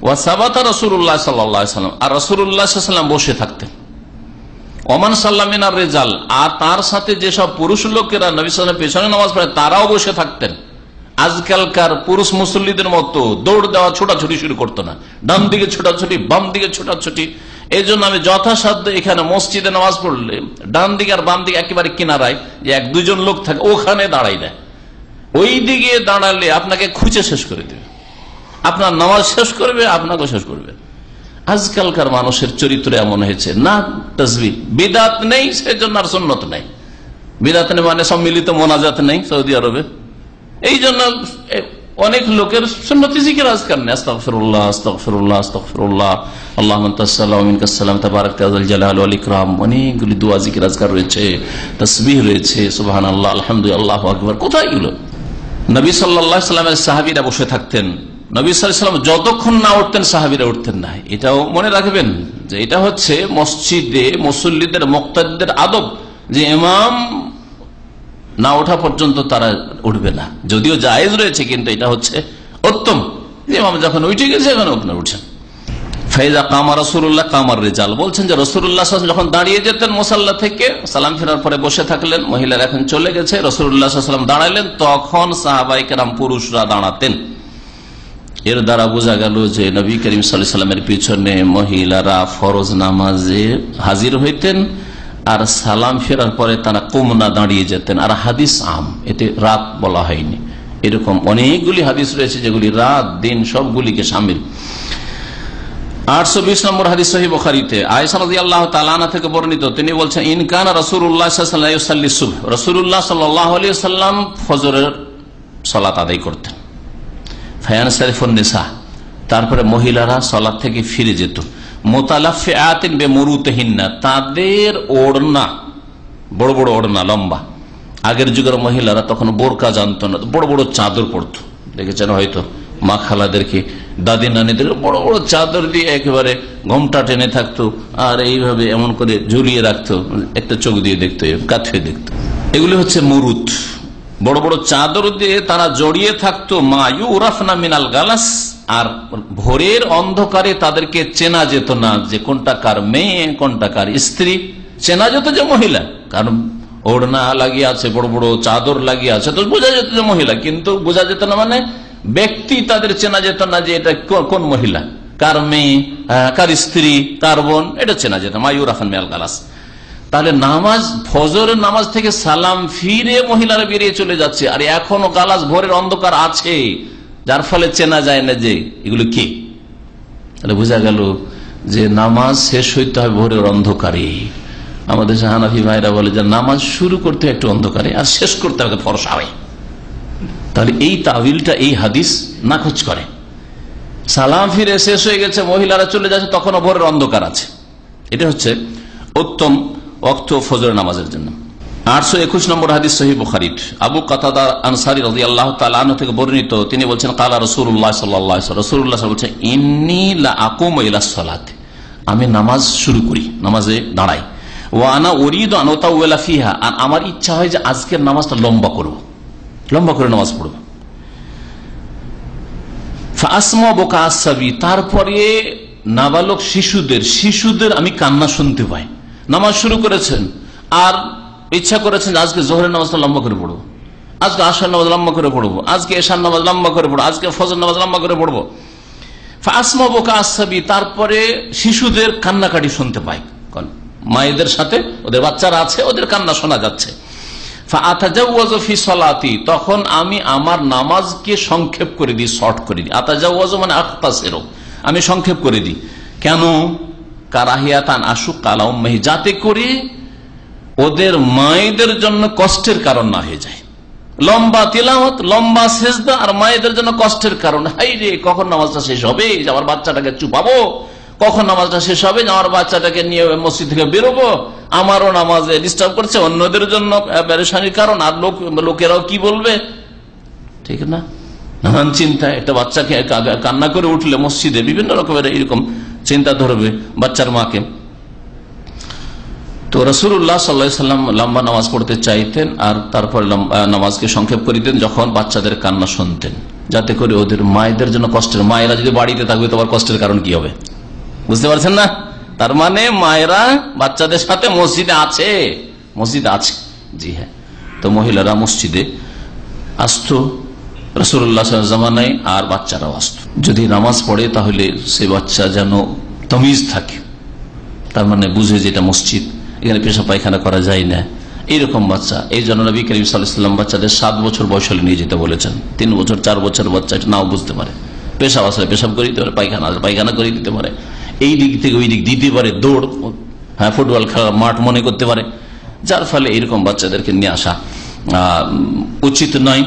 ওয়াসাবাতা রাসূলুল্লাহ সাল্লাল্লাহু আলাইহি ওয়াসাল্লাম, আর রাসূলুল্লাহ সাল্লাল্লাহু আলাইহি ওয়াসাল্লাম বসে থাকতেন। ওমান সাল্লামিনার রেজাল, আর তার সাথে যেসব পুরুষ লোকেরা নবী সাল্লাল্লাহু আলাইহি ওয়াসাল্লামের পেছনে নামাজ পড়ে তারাও বসে থাকতেন। আজকালকার পুরুষ মুসল্লিদের মতো দৌড় দেওয়া ছোটাছুটি শুরু করতো না, ডান দিকে ছোটাছুটি, বাম দিকে ছোটাছুটি। এই জন্য আমি যথাসাধ্য এখানে মসজিদে নামাজ পড়লে ডান দিকে আর বাম দিকে একেবারে কিনারায় যে 1-2 লোক থাকে ওখানে দাঁড়াই দেয়, ওই দিকে দাঁড়ালে আপনাকে খুঁজে শেষ করে দেবে, আপনার নামাজ শেষ করবে, আপনাকে শেষ করবে। আজকালকার মানুষের চরিত্র এমন হয়েছে, না তাসবিহ বিদআত নেই, সেজন্য আর সুন্নত নেই। বিদআত নেই মানে সম্মিলিত মোনাজাত নেই সৌদি আরবে, এই জন্য অনেক লোকের সুন্নতি জিকির আজকার নেই, আস্তাগফিরুল্লাহ আস্তাগফিরুল্লাহ আস্তাগফিরুল্লাহ, আল্লাহুম্মা আনতাস-সালাম ওয়া মিনকাস সালাম তাবারাকতা ওয়া জালাল ওয়াল ইকরাম, অনেকগুলি দোয়া জিকির আজকার রয়েছে, তাসবিহ রয়েছে, সুবহানাল্লাহ, আলহামদুলিল্লাহ, আল্লাহু আকবার। কোথায় এগুলো? নবী সাল্লাল্লাহু আলাইহি ওয়াসাল্লামের সাহাবীরা বসে থাকতেন, নবী সাল্লাল্লাহু আলাইহি ওয়াসাল্লাম যতক্ষণ না উঠতেন সাহাবীরা উঠতেন না। এটাও মনে রাখবেন যে এটা হচ্ছে মসজিদে মুসল্লিদের মুক্তাদিদের আদব, যে ইমাম না ওঠা পর্যন্ত তারা উঠবে না, যদিও জায়েজ রয়েছে, কিন্তু এটা হচ্ছে উত্তম। ইমাম যখন উঠে গেছে এখন আপনার উঠছেন। ফাইজা কামা রাসূলুল্লাহ কামার রিজাল, বলছেন যে রাসূলুল্লাহ সাল্লাল্লাহু আলাইহি ওয়াসাল্লাম যখন দাঁড়িয়ে যেতেন মুসাল্লা থেকে, সালাম ফেরার পরে বসে থাকলেন, মহিলারা এখন চলে গেছে, রাসূলুল্লাহ সাল্লাল্লাহু আলাইহি ওয়াসাল্লাম দাঁড়ালেন, তখন সাহাবায়ে কেরাম পুরুষরা দাঁড়াতেন। এর দ্বারা বোঝা গেল যে নবী করিম সাল্লাল্লাহু আলাইহি ওয়াসাল্লামের পিছনে মহিলারা ফরজ নামাজে হাজির হইতেন, আর সালাম ফেরার পরে তারা কুমনা দাঁড়িয়ে যেতেন। আর হাদিস আম, এতে রাত বলা হয়নি, এরকম অনেকগুলি হাদিস রয়েছে যেগুলি রাত দিন সবগুলিকে শামিল। 820 নম্বর হাদিস সহিহ বুখারীতে আয়েশা রাদিয়াল্লাহু তাআলা আনহা থেকে বর্ণিত, তিনি বলছেন, ইন কানা রাসূলুল্লাহ সাল্লাল্লাহু আলাইহি ওয়াসাল্লাম ইউসাল্লি সুবহ, রাসূলুল্লাহ সাল্লাল্লাহু আলাইহি ওয়াসাল্লাম ফজরের সালাত আদায় করতেন। ফায়ানসারিফুন নিসা, তারপরে মহিলারা সালাত থেকে ফিরে যেত। মুতালাফিআতিন বিমুরুতিহিন্না, তাদের ওড়না, বড় বড় ওড়না, লম্বা। আগের যুগের মহিলারা তখন বোরকা জানতো না, বড় বড় চাদর পরতো, দেখেছেন হয়তো মা খালাদেরকে, দাদি নানিদের বড় বড় চাদর দিয়ে একেবারে ঘোমটা টেনে থাকতো, আর এইভাবে এমন করে ঝুলিয়ে রাখতো, একটা চোখ দিয়ে দেখতো, কাছে দেখতো। এগুলি হচ্ছে মুরুত, বড় বড় চাদর দিয়ে তারা জড়িয়ে থাকতো। মা ইউরাফনা মিনাল গালাস, আর ভোরের অন্ধকারে তাদেরকে চেনা যেত না যে কোনটা কার মেয়ে কোনটা কার স্ত্রী। চেনা যেত যে মহিলা, কারণ ওড়না লাগিয়ে আছে, বড় বড় চাদর লাগিয়ে আছে, তো বোঝা যেত যে মহিলা, কিন্তু বোঝা যেত না মানে ব্যক্তি তাদের চেনা যেত না যে এটা কোন মহিলা, কার মেয়ে, কার স্ত্রী, কার বোন, এটা চেনা যেত। মা ইউরাফান মিনাল গালাস। তাহলে নামাজ, ফজরের নামাজ থেকে সালাম ফিরে মহিলারা বেরিয়ে চলে যাচ্ছে, আর এখনো গালাস ভোরের অন্ধকার আছে, যার ফলে চেনা যায় না যে এগুলো কি। তাহলে বোঝা গেল যে নামাজ শেষ হইতে হবে ভোরের অন্ধকারে। আমাদের হানাফি ভাইরা বলে যে নামাজ শুরু করতে একটু অন্ধকারে আর শেষ করতে হবে ফরসা হয়। তাহলে এই তাবিলটা এই হাদিস নাকচ করে। সালাম ফিরে শেষ হয়ে গেছে, মহিলারা চলে যাচ্ছে, তখনও ভোরের অন্ধকার আছে। এটা হচ্ছে উত্তম ওয়াক্ত ফজরের নামাজের জন্য। 821 নম্বর হাদিস সহিহ বুখারীর, আবু কাতাদা আনসারী রাদিয়াল্লাহু তাআলা আনহু থেকে বর্ণিত, তিনি বলছেন কালা রাসূলুল্লাহ সাল্লাল্লাহু আলাইহি ওয়াসাল্লাম, রাসূলুল্লাহ সাল্লাল্লাহু আলাইহি ওয়াসাল্লাম বলছেন ইন্নী লা আকুমু ইলাস সালাত, আমি নামাজ শুরু করি, নামাজে দাঁড়াই, ওয়া আনা উরিদু আন উতাওয়ালা ফিহা, আর আমার ইচ্ছা হয় যে আজকের নামাজটা লম্বা করব, লম্বা করে নামাজ পড়ব। ফাসমা বুকা আসসাবি, তারপরে নাবালক শিশুদের আমি কান্না শুনতে পাই। নামাজ শুরু করেছেন আর ইচ্ছা করেছেন আজকে জোহরের নামাজটা লম্বা করে পড়বো, আজকে আসর নামাজ লম্বা করে পড়বো, আজকে এশার নামাজ লম্বা করে পড়বো, আজকে ফজর নামাজ লম্বা করে পড়বো। ফাসমা বুকা আসসাবি, তারপরে শিশুদের কান্নাকাটি শুনতে পাই, মায়েদের সাথে ওদের বাচ্চারা আছে, ওদের কান্না শোনা যাচ্ছে। ফাআতাজাওয়াজু ফি সালাতি, তখন আমি আমার নামাজকে সংক্ষেপ করে দিই, শর্ট করে দিই। আতাজাওয়াজু মানে আখতাসিরু, আমি সংক্ষেপ করে দিই। কেন? কারাহিয়াতান আশুক্কা আলা উম্মিহি, যাতে করে ওদের মায়েদের জন্য কষ্টের কারণ না হয়ে যায়। লম্বা তিলাওয়াত, লম্বা সিজদা, আর মায়েদের জন্য কষ্টের কারণ, হাই রে কখন নামাজটা শেষ হবে যে আমার বাচ্চাটাকে চুপাবো, কখন নামাজটা শেষ হবে যে আমার বাচ্চাটাকে নিয়ে মসজিদ থেকে বেরোবো, আমারও নামাজে ডিস্টার্ব করছে, অন্যদের জন্য পেরেশানির কারণ, আর লোকেরাও কি বলবে, ঠিক না? নানান চিন্তা। একটা বাচ্চাকে কান্না করে উঠলে মসজিদে বিভিন্ন রকমের এরকম চিন্তা ধরবে বাচ্চার মাকে। তো রাসূলুল্লাহ সাল্লাল্লাহু আলাইহি ওয়াসাল্লাম লম্বা নামাজ পড়তে চাইতেন, আর তারপরে নামাজকে সংক্ষেপ করে দিতেন যখন বাচ্চাদের কান্না শুনতেন, যাতে করে ওদের মায়েদের জন্য কষ্টের, মায়েরা যদি বাড়িতে থাকবে তোমার কষ্টের কারণ কি হবে, বুঝতে পারছেন না? তার মানে মায়েরা বাচ্চাদের সাথে মসজিদে আছে, মসজিদে আছে, জি হ্যাঁ। তো মহিলারা মসজিদে আসতো রাসূলুল্লাহ সাল্লাল্লাহু আলাইহি জামানায়, আর বাচ্চারাও আসতো। যদি নামাজ পড়ে তাহলে সে বাচ্চা যেন তমিজ থাকে, তার মানে বুঝে যে এটা মসজিদ, এখানে পেশা পায়খানা করা যায় না, এইরকম বাচ্চা। এই জন্য নবী করিম সাল্লাল্লাহু আলাইহি ওয়াসাল্লাম বাচ্চাদের 7 বছর বয়স হলে নিয়ে যেতে বলেছেন। 3 বছর 4 বছর বাচ্চা এটা নাও বুঝতে পারে, পেশাব আসলে পেশাব করে দিতে পারে, পায়খানা করে দিতে পারে, এই দিক থেকে ওই দিক দিতে পারে, দৌড়, হ্যাঁ ফুটবল খেলার মাঠ মনে করতে পারে, যার ফলে এইরকম বাচ্চাদেরকে নিয়ে আসা উচিত নয়,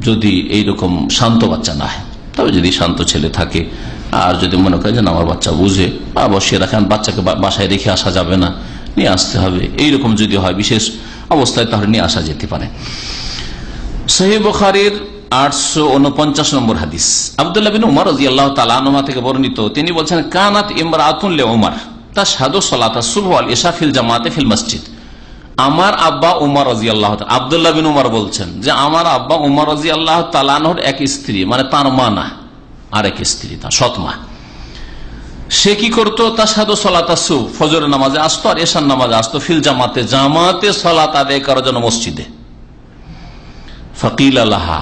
যদি এইরকম শান্ত বাচ্চা না হয়। তবে যদি শান্ত ছেলে থাকে আর যদি মনে করে যে আমার বাচ্চা বুঝে, বসিয়ে রাখেন, বাচ্চাকে বাসায় রেখে আসা যাবে না, নিয়ে আসতে হবে, এইরকম যদি হয় বিশেষ অবস্থায়, তাহলে নিয়ে আসা যেতে পারে। সহিহ বুখারীর 849 নম্বর হাদিস, আব্দুল্লাহ বিন উমর রাদিয়াল্লাহু তাআলা আনহু থেকে বর্ণিত, তিনি বলছেন কানাত ইমরাতুন লি উমর তাশহাদু সালাতাস সুবহ ওয়াল ইশা ফিল জামাতে ফিল মসজিদ। আমার আব্বা উমর রাদিয়াল্লাহু তাআলা, আব্দুল্লাহ বিন উমর বলছেন যে আমার আব্বা উমর রাদিয়াল্লাহু তাআলা আনহুর এক স্ত্রী, মানে তার মা না, আরেক স্ত্রী, তার সৎ মা, সে কি করতো, তাশহাদু সালাতাস সুবহ, ফজরের নামাজে আসতো আর ইশার নামাজে আসতো, ফিল জামাতে, জামাতে সালাত আদায় করার জন্য মসজিদে। ফাকিলা লাহা,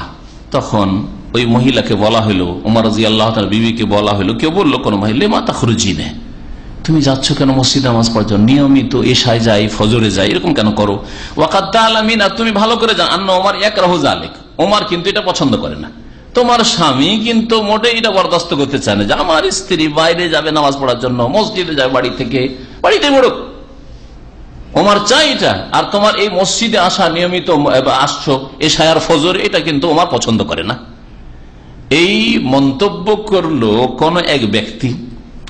তখন ওই মহিলাকে বলা হলো, উমর রাদিয়াল্লাহু তাআলা বিবিকে বলা হলো, কেউ বললো কোন মহিলা, মা তাখরুজিনে, তুমি যাচ্ছ কেন মসজিদে নামাজ পড়ার জন্য, নিয়মিত এশায় যাই, ফজরে যাই, এরকম কেন করো? ওয়াকাদ তাআলামিনা, তুমি ভালো করে জানো, আন্না ওমর ইয়াকরাহু যালিক, ওমর কিন্তু এটা পছন্দ করে না, তোমার স্বামী কিন্তু মোটেই এটা বরদাস্ত করতে চায় না যে আমার স্ত্রী বাইরে যাবে নামাজ পড়ার জন্য, মসজিদে যাবে বাড়ি থেকে, বাড়িতে পড়ুক, ওমর চাই এটা। আর তোমার এই মসজিদে আসা, নিয়মিত আসছো এশায় আর ফজর, এটা কিন্তু ওমর পছন্দ করে না। এই মন্তব্য করলো কোন এক ব্যক্তি,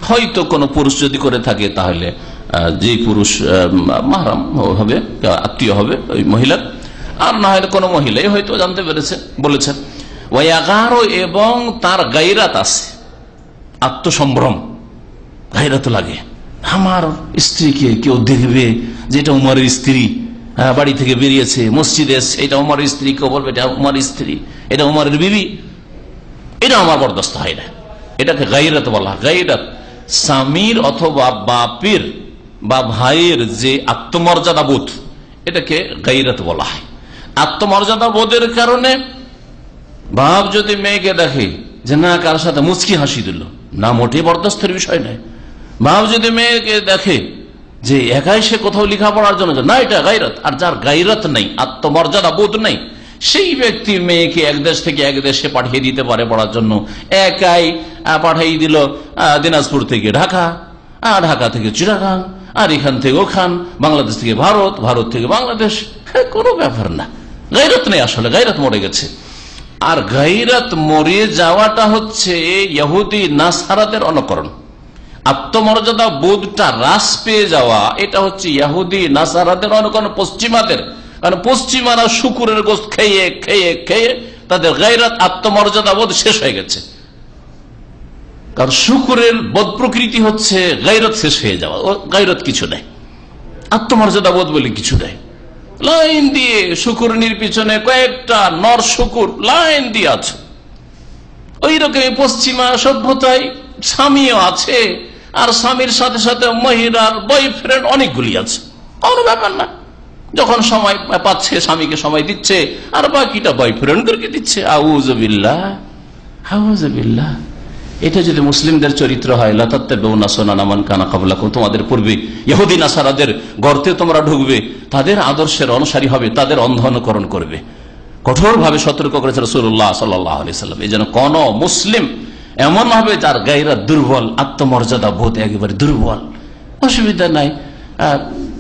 হয়তো কোন পুরুষ যদি করে থাকে, তাহলে যে পুরুষ মাহরাম হবে, আত্মীয় হবে ওই মহিলার, আর না হলে কোনো মহিলাই হয়তো জানতে পেরেছে, বলেছেন। ওয়াগারো, এবং তার গায়রাত আছে, আত্মসম্ভ্রম, গায়রাত লাগে, আমার স্ত্রীকে কেউ দেখবে যে এটা উমরের স্ত্রী, বাড়ি থেকে বেরিয়েছে, মসজিদে এসে, এটা উমরের স্ত্রী, কেউ বলবে এটা উমরের স্ত্রী, এটা উমরের বিবি, এটা আমার বরদাস্ত হয় না, এটাকে গায়রাত বলা। গায়রাত স্বামীর অথবা বাপের বা ভাইয়ের যে আত্মমর্যাদা বোধ, এটাকে গায়রাত বলা হয়। আত্মমর্যাদা বোধের কারণে বাপ যদি মেয়েকে দেখে যে না কার সাথে মুচকি হাসি দিল, না মোটেই বরদাস্তের বিষয় নয়। বাপ যদি মেয়েকে দেখে যে একাই সে কোথাও লেখাপড়ার জন্য না, এটা গায়রত। আর যার গায়রত নেই, আত্মমর্যাদা বোধ নেই, সেই ব্যক্তি মেয়েকে এক দেশ থেকে এক দেশে পাঠিয়ে দিতে পারে পড়ার জন্য। একাই পাঠিয়ে দিল দিনাজপুর থেকে ঢাকা, ঢাকা থেকে চিটাগাং, আর এখান থেকে ওখান, বাংলাদেশ থেকে ভারত, ভারত থেকে বাংলাদেশ, কোনো ব্যাপার না। গায়রত নেই, আসলে গায়রত মরে গেছে। আর গায়রত মরে যাওয়াটা হচ্ছে ইহুদি নাসারাদের অনুকরণ। আত্মমর্যাদা বোধটা হ্রাস পেয়ে যাওয়া, এটা হচ্ছে ইহুদি নাসারাদের অনুকরণ, পশ্চিমাদের। কারণ পশ্চিমারা শুকুরের গোশত খেয়ে খেয়ে খেয়ে তাদের গায়রত, আত্মমর্যাদা বোধ শেষ হয়ে গেছে। কারণ শুকুরের বোধ প্রকৃতি হচ্ছে গায়রত শেষ হয়ে যাওয়া। গায়রত কিছু নেই, আত্মমর্যাদা বোধ বলে কিছু নেই। লাইন দিয়ে শুকুরনির পিছনে কয়েকটা নর শুকুর লাইন দিয়ে আছে। ওই রকমই পশ্চিমা সভ্যতায় স্বামীও আছে, আর স্বামীর সাথে সাথে মহিলার বয়ফ্রেন্ড অনেকগুলি আছে, কোনো ব্যাপার না। যখন সময় পাচ্ছে স্বামীকে সময় দিচ্ছে, আর বাকিটা বয়ফ্রেন্ডদেরকে দিচ্ছে। আউযুবিল্লাহ, আউযুবিল্লাহ। এটা যদি মুসলিমদের চরিত্র হয়, লাতাত্তাবিউনা সুনানা মান কানা ক্বাবলাকুম, তোমাদের পূর্বে ইহুদি নাসারাদের গর্তে তোমরা ঢুকবে, তাদের আদর্শের অনুসারী হবে, তাদের অন্ধ অনুকরণ করবে। কঠোরভাবে সতর্ক করেছে রাসূলুল্লাহ সাল্লাল্লাহু আলাইহি সাল্লাম। এই জন্য কোন মুসলিম এমন ভাবে যার গায়রত দুর্বল, আত্মমর্যাদা বোধ একেবারে দুর্বল, অসুবিধা নাই,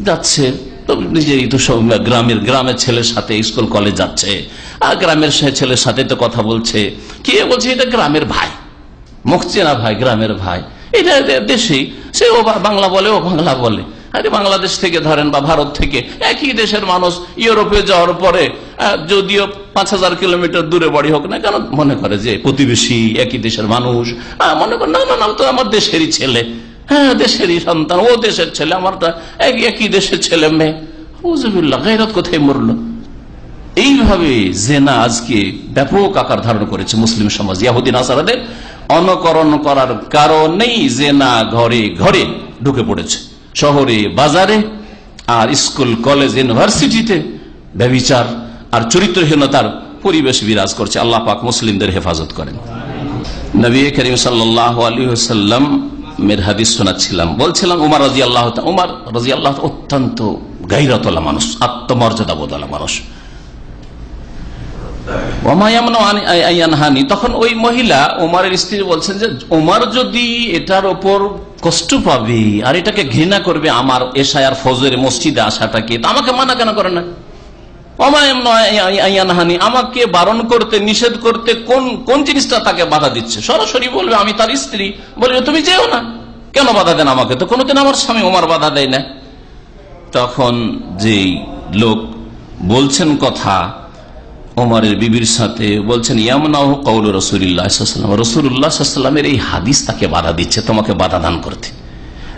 যাচ্ছে নিজেরই তো গ্রামের ছেলের সাথে স্কুল কলেজ যাচ্ছে, আর গ্রামের ছেলের সাথে তো কথা বলছে, কে বলছে এটা গ্রামের ভাই, মুখ চেনা ভাই, গ্রামের ভাই। এটা দেশেই সে ও বাংলা বলে, ও বাংলা বলে। আরে বাংলাদেশ থেকে ধরেন বা ভারত থেকে একই দেশের মানুষ ইউরোপে যাওয়ার পরে যদিও 5000 কিলোমিটার দূরে বাড়ি হোক না কেন, মনে করে যে প্রতিবেশী, একই দেশের মানুষ, মনে করে না না না, তো আমার দেশেরই ছেলে, হ্যাঁ দেশেরই সন্তান, ও দেশের ছেলে, আমারটা একই দেশের ছেলে মেয়ে। আউযুবিল্লাহ, গায়রত কোথায় মরল? এইভাবে জেনা আজকে ব্যাপক আকার ধারণ করেছে মুসলিম সমাজ। ইহুদি নাসারাদের অনুকরণ করার কারণেই জেনা ঘরে ঘরে ঢুকে পড়েছে, শহরে বাজারে, আর স্কুল কলেজ ইউনিভার্সিটিতে ব্যভিচার আর চরিত্রহীনতার পরিবেশ বিরাজ করছে। আল্লাহ পাক মুসলিমদের হেফাজত করেন। নবী করিম সাল্লাল্লাহু আলাইহি ওয়াসাল্লাম এর হাদিস শোনাচ্ছিলাম, বলছিলাম উমর রাদিয়াল্লাহু অত্যন্ত গায়রতওয়ালা মানুষ, আত্মমর্যাদাবোধওয়ালা মানুষ। তখন ওই মহিলা উমরের স্ত্রী বলছেন যে উমর যদি এটার ওপর কষ্ট পাবে আর এটাকে ঘৃণা করবে, আমার এশায় আর ফজরে মসজিদে আসাটাকে, আমাকে মানা কেন করে না? আমাকে বারণ করতে, নিষেধ করতে কোন জিনিসটা তাকে বাধা দিচ্ছে? সরাসরি বলবে আমি তার স্ত্রী, বলবে তুমি যেও না, কেন বাধা দেন আমাকে? তো কোনোদিন আমার স্বামী ওমর বাধা দেয় না। তখন যেই লোক বলছেন কথা ওমরের বিবির সাথে, বলছেন ইয়ামনাহু কাউলু রাসূলিল্লাহ সাল্লাল্লাহু আলাইহি ওয়াসাল্লাম, রাসূলুল্লাহ সাল্লাল্লাহু আলাইহি ওয়াসাল্লামের এই হাদিস তাকে বাধা দিচ্ছে তোমাকে বাধা দান করতে।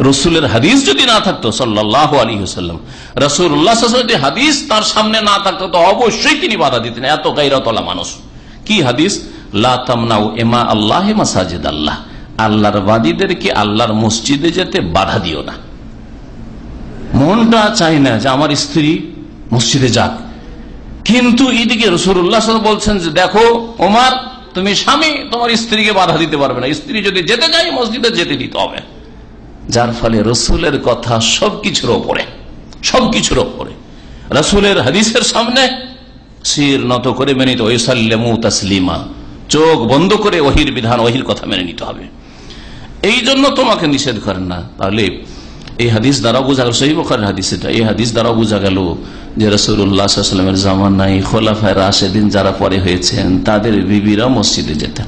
রসুলের হাদিস যদি না থাকতো সাল্লাল্লাহু আলাইহি ওয়াসাল্লাম, রাসূলুল্লাহ সাল্লাল্লাহু আলাইহি ওয়াসাল্লাম হাদিস তার সামনে না থাকতো তো অবশ্যই তিনি বাধা দিতেন। এত গায়রতওয়ালা মানুষ। কি হাদিস? লা তামনাউ ইমা আল্লাহি মাসাজিদ আল্লাহ, আল্লাহর বাদীদেরকে আল্লাহর মসজিদে যেতে বাধা দিও না। মনটা চায় না যে আমার স্ত্রী মসজিদে যাক, কিন্তু এদিকে রাসূলুল্লাহ সাল্লাল্লাহু আলাইহি ওয়াসাল্লাম বলছেন যে দেখো ওমর, তুমি স্বামী তোমার স্ত্রীকে বাধা দিতে পারবে না, স্ত্রী যদি যেতে চায় মসজিদে যেতে দিতে হবে। যার ফলে রসুলের কথা সবকিছুর ওপরে, সবকিছুর ওপরে রসুলের হাদিসের সামনে শির নত করে মেনে নিতে, ওয়াসাল্লিমু তাসলিমা, চোখ বন্ধ করে ওহির বিধান, ওহির কথা মেনে নিতে হবে। এই জন্য তোমাকে নিষেধ করেন না। তাহলে এই হাদিস দ্বারা বোঝা গেল, সহিহ বুখারীর হাদিস এটা, এই হাদিস দ্বারা বোঝা গেল যে রাসূলুল্লাহ সাল্লাল্লাহু আলাইহি ওয়াসাল্লামের জামানায় খোলাফায়ে রাশেদিন যারা পরে হয়েছেন তাদের বিবিরা মসজিদে যেতেন।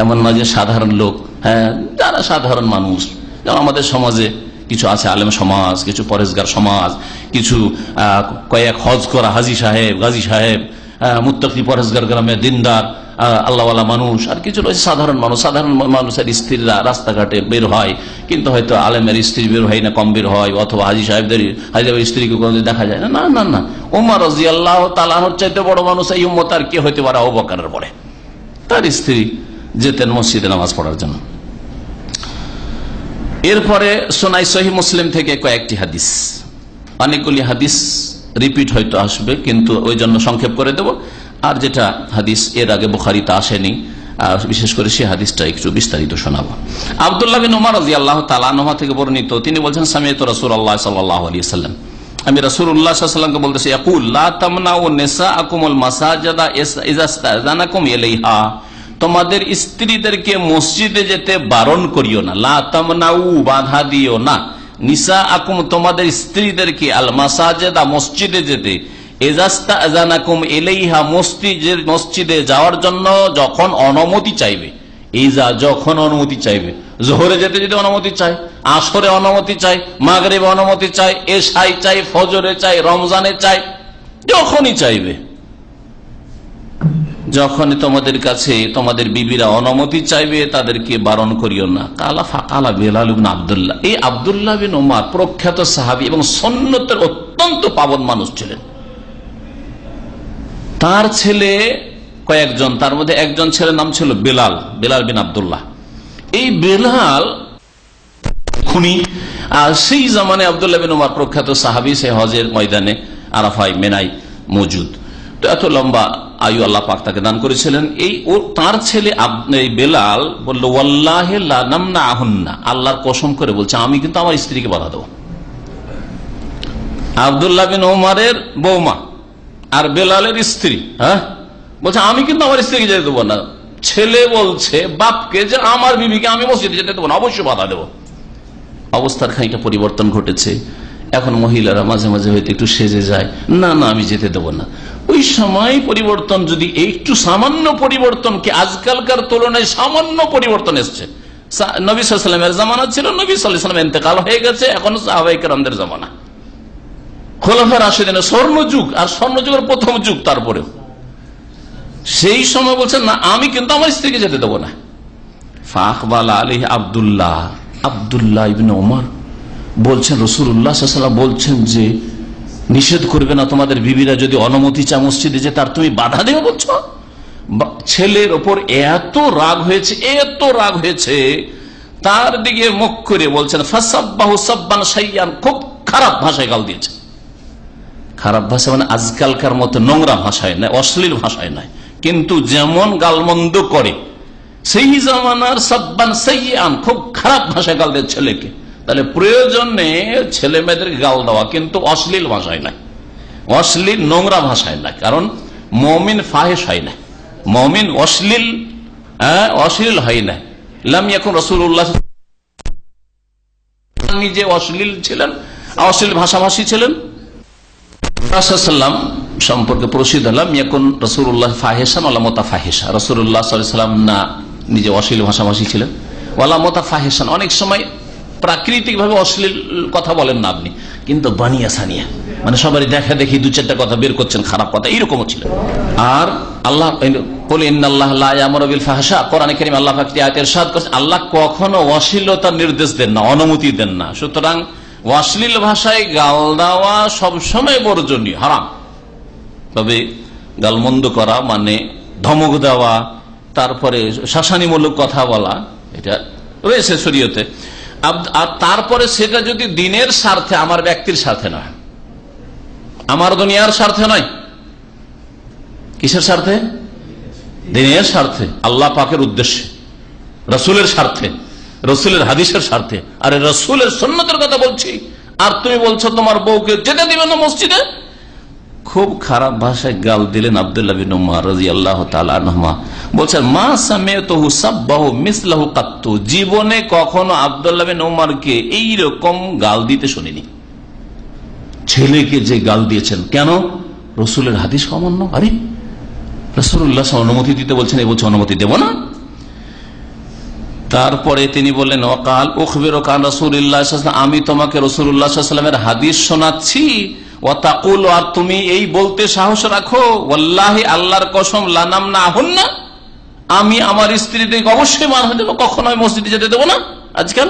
এমন নয় যে সাধারণ লোক, হ্যাঁ যারা সাধারণ মানুষ, যেমন আমাদের সমাজে কিছু আছে আলেম সমাজ, কিছু পরেশগার সমাজ, কিছু কয়েক হজ করা হাজি সাহেব, গাজী সাহেব, মুত্তাকি পরেশগার গ্রামে দিনদার আল্লাহওয়ালা মানুষ, আর কিছু রয়েছে সাধারণ মানুষ। সাধারণ মানুষের স্ত্রীরা রাস্তাঘাটে বের হয়, কিন্তু হয়তো আলেমের স্ত্রী বের হয় না, কম বের হয়, অথবা হাজি সাহেবদের স্ত্রীকে কোনোদিন দেখা যায় না। না না না, ওমর রাদিয়াল্লাহু তাআলা আনহুর চাইতে বড় মানুষ এই উম্মত আর কে হইতে পারে? আবু বকরের পরে তার স্ত্রী যেতেন মসজিদে নামাজ পড়ার জন্য। এরপরে শোনাই সহিহ মুসলিম থেকে কয়েকটি হাদিস, অনেকগুলি হাদিস রিপিট হয়তো আসবে, কিন্তু ওই জন্য সংক্ষেপ করে দেব। আর যেটা হাদিস এর আগে বুখারীতে আসেনি, বিশেষ করে সেই হাদিসটা একটু বিস্তারিত শোনাবো। আব্দুল্লাহ বিন উমর রাদিয়াল্লাহু তাআলা আনহু থেকে বর্ণিত, তিনি বলছেন সামি'তু রাসূলুল্লাহ সাল্লাল্লাহু আলাইহি ওয়াসাল্লাম, আমি রাসূলুল্লাহ সাল্লাল্লাহু আলাইহি ওয়াসাল্লামকে বলতেছি, ইয়াকুল লা তামনাউ নিসাআকুমুল মাসাজিদা ইযা ইসতাযানাকুম ইলাইহা, তোমাদের স্ত্রীদেরকে মসজিদে যেতে বারণ করিও না, লা তামনাউ বাধা দিও না, নিসাআকুম তোমাদের স্ত্রীদেরকে আল মাসাজিদা মসজিদে যেতে, ইজাস্তাযানাকুম ইলাইহা মসজিদে যাওয়ার জন্য যখন অনুমতি চাইবে, ইজা যখন অনুমতি চাইবে, জোহরে যেতে যদি অনুমতি চাই, আসরে অনুমতি চাই, মাগরিবে অনুমতি চাই, এশায় চাই, ফজরে চাই, রমজানে চাই, যখনই চাইবে, যখনই তোমাদের কাছে তোমাদের বিবিরা অনুমতি চাইবে তাদেরকে বারণ করিও না। কালা ফাকালা বেলাল ইবনে আব্দুল্লাহ, এই আব্দুল্লাহ বিন উমর প্রখ্যাত সাহাবী এবং সুন্নতের অত্যন্ত পাবন মানুষ ছিলেন। তার ছেলে কয়েকজন, তার মধ্যে একজন ছেলের নাম ছিল বেলাল, বেলাল বিন আব্দুল্লাহ। এই বেলাল খুনি, আর সেই জামানে আব্দুল্লাহ বিন উমর প্রখ্যাত সাহাবী, সে হজের ময়দানে আরাফায় মেনাই মজুদ। তো এত লম্বা আয়ু আল্লাহ পাক তাকে দান করেছিলেন। এই তার ছেলে বেলাল বলল, ওয়াল্লাহি লা নামনাহুন্না, আল্লাহর কসম করে বলছে আমি কিন্তু আমার স্ত্রীকে বাধা দেব। আব্দুল্লাহ বিন উমরের বৌমা আর বেলালের স্ত্রী, হ্যাঁ, বলছে আমি কিন্তু আমার স্ত্রীকে যেতে দেবো না। ছেলে বলছে বাপকে যে আমার বিবিকে আমি মসজিদে যেতে দেবো না, অবশ্যই বাধা দেবো। অবস্থার খানিকটা পরিবর্তন ঘটেছে। এখন মহিলারা মাঝে মাঝে হয়তো একটু সেজে যায়, না না আমি যেতে দেবো না। ওই সময় পরিবর্তন যদি একটু সামান্য পরিবর্তনকে আজকালকার তুলনায় সামান্য পরিবর্তন এসছে। নবী সাল্লাল্লাহু আলাইহি ওয়াসাল্লামের জামানা ছিল, নবী সাল্লাল্লাহু আলাইহি ওয়াসাল্লাম ইন্তেকাল হয়ে গেছে, এখন সাহাবায়ে কেরামদের জামানা, খোলাফায়ে রাশিদিনের স্বর্ণযুগ, আর স্বর্ণযুগের প্রথম যুগ। তারপরেও সেই সময় বলছেন না আমি কিন্তু আমার স্ত্রীকে যেতে দেবো না। ফাখবালা আলাইহি আব্দুল্লাহ, আব্দুল্লাহ ইবনে উমর বলছেন রাসূলুল্লাহ সাল্লাল্লাহু আলাইহি ওয়াসাল্লাম বলছেন যে নিষেধ করবে না, তোমাদের বিবিরা যদি অনুমতি চায় মসজিদে যে তার তুমি বাধা দেবে বলছো। ছেলের ওপর এত রাগ হয়েছে, এত রাগ হয়েছে, তার দিকে মুখ করে বলছেন ফাসাব্বাহু সাব্বান শাইয়ান, খুব খারাপ ভাষায় গাল দিয়েছে। খারাপ ভাষা মানে আজকালকার মতো নোংরা ভাষায় নয়, অশ্লীল ভাষায় নয়, কিন্তু যেমন গালমন্দ করে সেই জামানার সাব্বান শাইয়ান, খুব খারাপ ভাষায় গাল দেয় ছেলেকে। তাহলে প্রয়োজনে ছেলে মেয়েদেরকে গাল দেওয়া, কিন্তু অশ্লীল ভাষায় নাই, অশ্লীল নোংরা ভাষায় নাই, কারণ মুমিন ফাহিশ হয় না, মুমিন অশ্লীল অশ্লীল হয় না। লাম ইয়াকুন রাসূলুল্লাহ নিজে অশ্লীল ছিলেন, অশ্লীল ভাষাভাষী ছিলেন। রাসূলুল্লাহ সম্পর্কে প্রসিদ্ধ লাম ইয়াকুন রাসূলুল্লাহ ফাহিশান ওয়ালা মুতাফাহিশা, রাসূলুল্লাহ সাল্লাল্লাহু আলাইহি ওয়াসাল্লাম না নিজে অশ্লীল ভাষাভাষী ছিলেন, ওয়ালা মুতাফাহিশান, অনেক সময় প্রাকৃতিক ভাবে অশ্লীল কথা বলেন না আপনি, কিন্তু বানিয়া সানিয়া মানে সবারই দেখা দেখি দু চারটা কথা বের করছেন, খারাপ কথা, এইরকমও ছিল। আর আল্লাহ বলে ইন্নাল্লাহ লা ইয়ামুরু বিল ফাহশা, কোরআনে কারীমে আল্লাহ পাক আয়াতে ইরশাদ করেছেন আল্লাহ কখনো অশ্লীলতার নির্দেশ দেন না, অনুমতি দেন না। সুতরাং অশ্লীল ভাষায় গাল দেওয়া সবসময় বর্জনীয়, হারাম। তবে গালমন্দ করা মানে ধমক দেওয়া, তারপরে শাসানিমূলক কথা বলা, এটা রয়েছে শরীয়তে। আর তারপরে সেটা যদি দিনের স্বার্থে, আমার ব্যক্তির স্বার্থে নয়, আমার দুনিয়ার স্বার্থে নয়, কিসের স্বার্থে? দিনের স্বার্থে, আল্লাহ পাকের উদ্দেশ্যে, রসুলের স্বার্থে, রসুলের হাদিসের স্বার্থে। আরে রসুলের সুন্নতের কথা বলছি, আর তুমি বলছো তোমার বউকে যেতে দিবে না মসজিদে। খুব খারাপ ভাষায় গাল দিলেন আব্দুল্লাহ বিন উমর রাদিয়াল্লাহু তাআলা আনহুমা। বলছেন মা সামি'তুহু সাব্বাহু মিসলাহু কাত্তু, জীবনে কখনো আব্দুল্লাহ বিন উমরকে এইরকম গাল দিতে শুনিনি। ছেলেকে যে গাল দিয়েছেন, কেন? রসুলের হাদিস অমান্য। আরে রাসূলুল্লাহ অনুমতি দিতে বলছেন, এই বলছে অনুমতি দেব না। তারপরে তিনি বললেন ওয়াকাল উখবিরুকা আন রাসূলিল্লাহ সাল্লাল্লাহু আলাইহি ওয়াসাল্লাম, আমি তোমাকে রাসূলুল্লাহ সাল্লাল্লাহু আলাইহি ওয়াসাল্লামের হাদিস শোনাচ্ছি। ওয়া তাকুল, আর তুমি এই বলতে সাহস রাখো ওয়াল্লাহি আল্লাহর কসম লা নামনাহুন্না, আমি আমার স্ত্রীদেরকে অবশ্যই বাধা দেব, কখনো আমি মসজিদে যেতে দেব না। আজকাল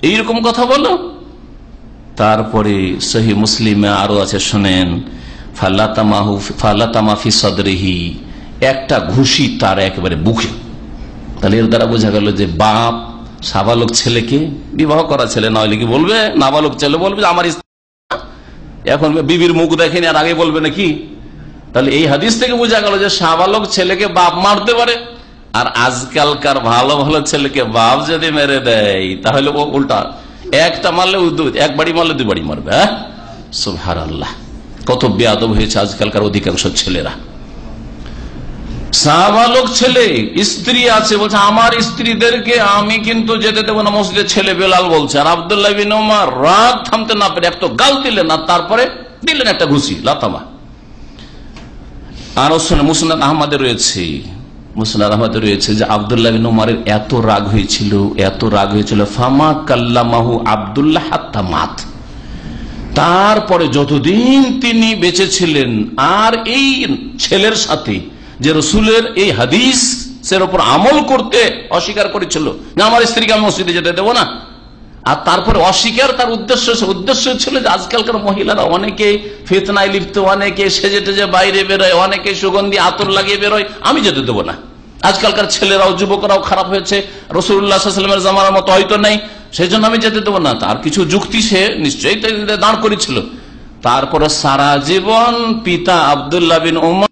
এইরকম কথা বলো। তারপরে সহিহ মুসলিমে আরো আছে, শুনেন ফালাতামা ফি সাদরিহি, একটা ঘুষি তার একেবারে বুকে। তাহলে এর দ্বারা বোঝা গেল যে বাপ সাবালক ছেলেকে, বিবাহ করা ছেলে না হলে কি বলবে, নাবালক ছেলে বলবে আমার এখন বিবির মুখ দেখেনি আর আগে বলবে নাকি? তাহলে এই হাদিস থেকে বোঝা গেল যে সাবালক ছেলেকে বাপ মারতে পারে, আর আজকালকার ভালো ভালো ছেলেকে বাপ যদি মেরে দেয় তাহলে ও উল্টা, একটা মারলে এক বাড়ি মারলে 2 বাড়ি মারবে। হ্যাঁ, সুবহানাল্লাহ, কত বেয়াদব হয়েছে আজকালকার অধিকাংশ ছেলেরা। সাবালক ছেলে, স্ত্রী আছে, বলছে আমার স্ত্রীদেরকে আমি কিন্তু যেতে দেবো না মসজিদে। ছেলে বেলাল বলছে, আর আব্দুল্লাহ বিন ওমর রাগ থামতে না পেরে এক তো গাল দিলেন, আর তারপরে দিলেন একটা ঘুষি, লাতামা। আর মুসনাদ আহমদে রয়েছে যে আব্দুল্লাহ বিন ওমরের এত রাগ হয়েছিল, ফামা কাল্লামাহু আব্দুল্লাহ হাত্তা মাত, তারপরে যতদিন তিনি বেঁচে ছিলেন আর এই ছেলের সাথে যে রসুলের এই হাদিসের উপর আমল করতে অস্বীকার করেছিল, যে আমার স্ত্রীকে আমি মসজিদে যেতে দেবো না, আর তারপরে অস্বীকার তার উদ্দেশ্য ছিল যে আজকালকার মহিলারা অনেকে ফিতনায় লিপ্ত, অনেকে সেজে টেজে বাইরে বেরোয়, অনেকে সুগন্ধি আতর লাগিয়ে বেরোয়, আমি যেতে দেবো না। আজকালকার ছেলেরাও যুবকরাও খারাপ হয়েছে, রাসূলুল্লাহ সাল্লাল্লাহু আলাইহি ওয়াসাল্লামের জামানার মতো হয়তো নেই, সেই জন্য আমি যেতে দেবো না। তার কিছু যুক্তি সে নিশ্চয়ই দাঁড় করেছিল। তারপরে সারা জীবন পিতা আব্দুল্লাহ বিন ওমর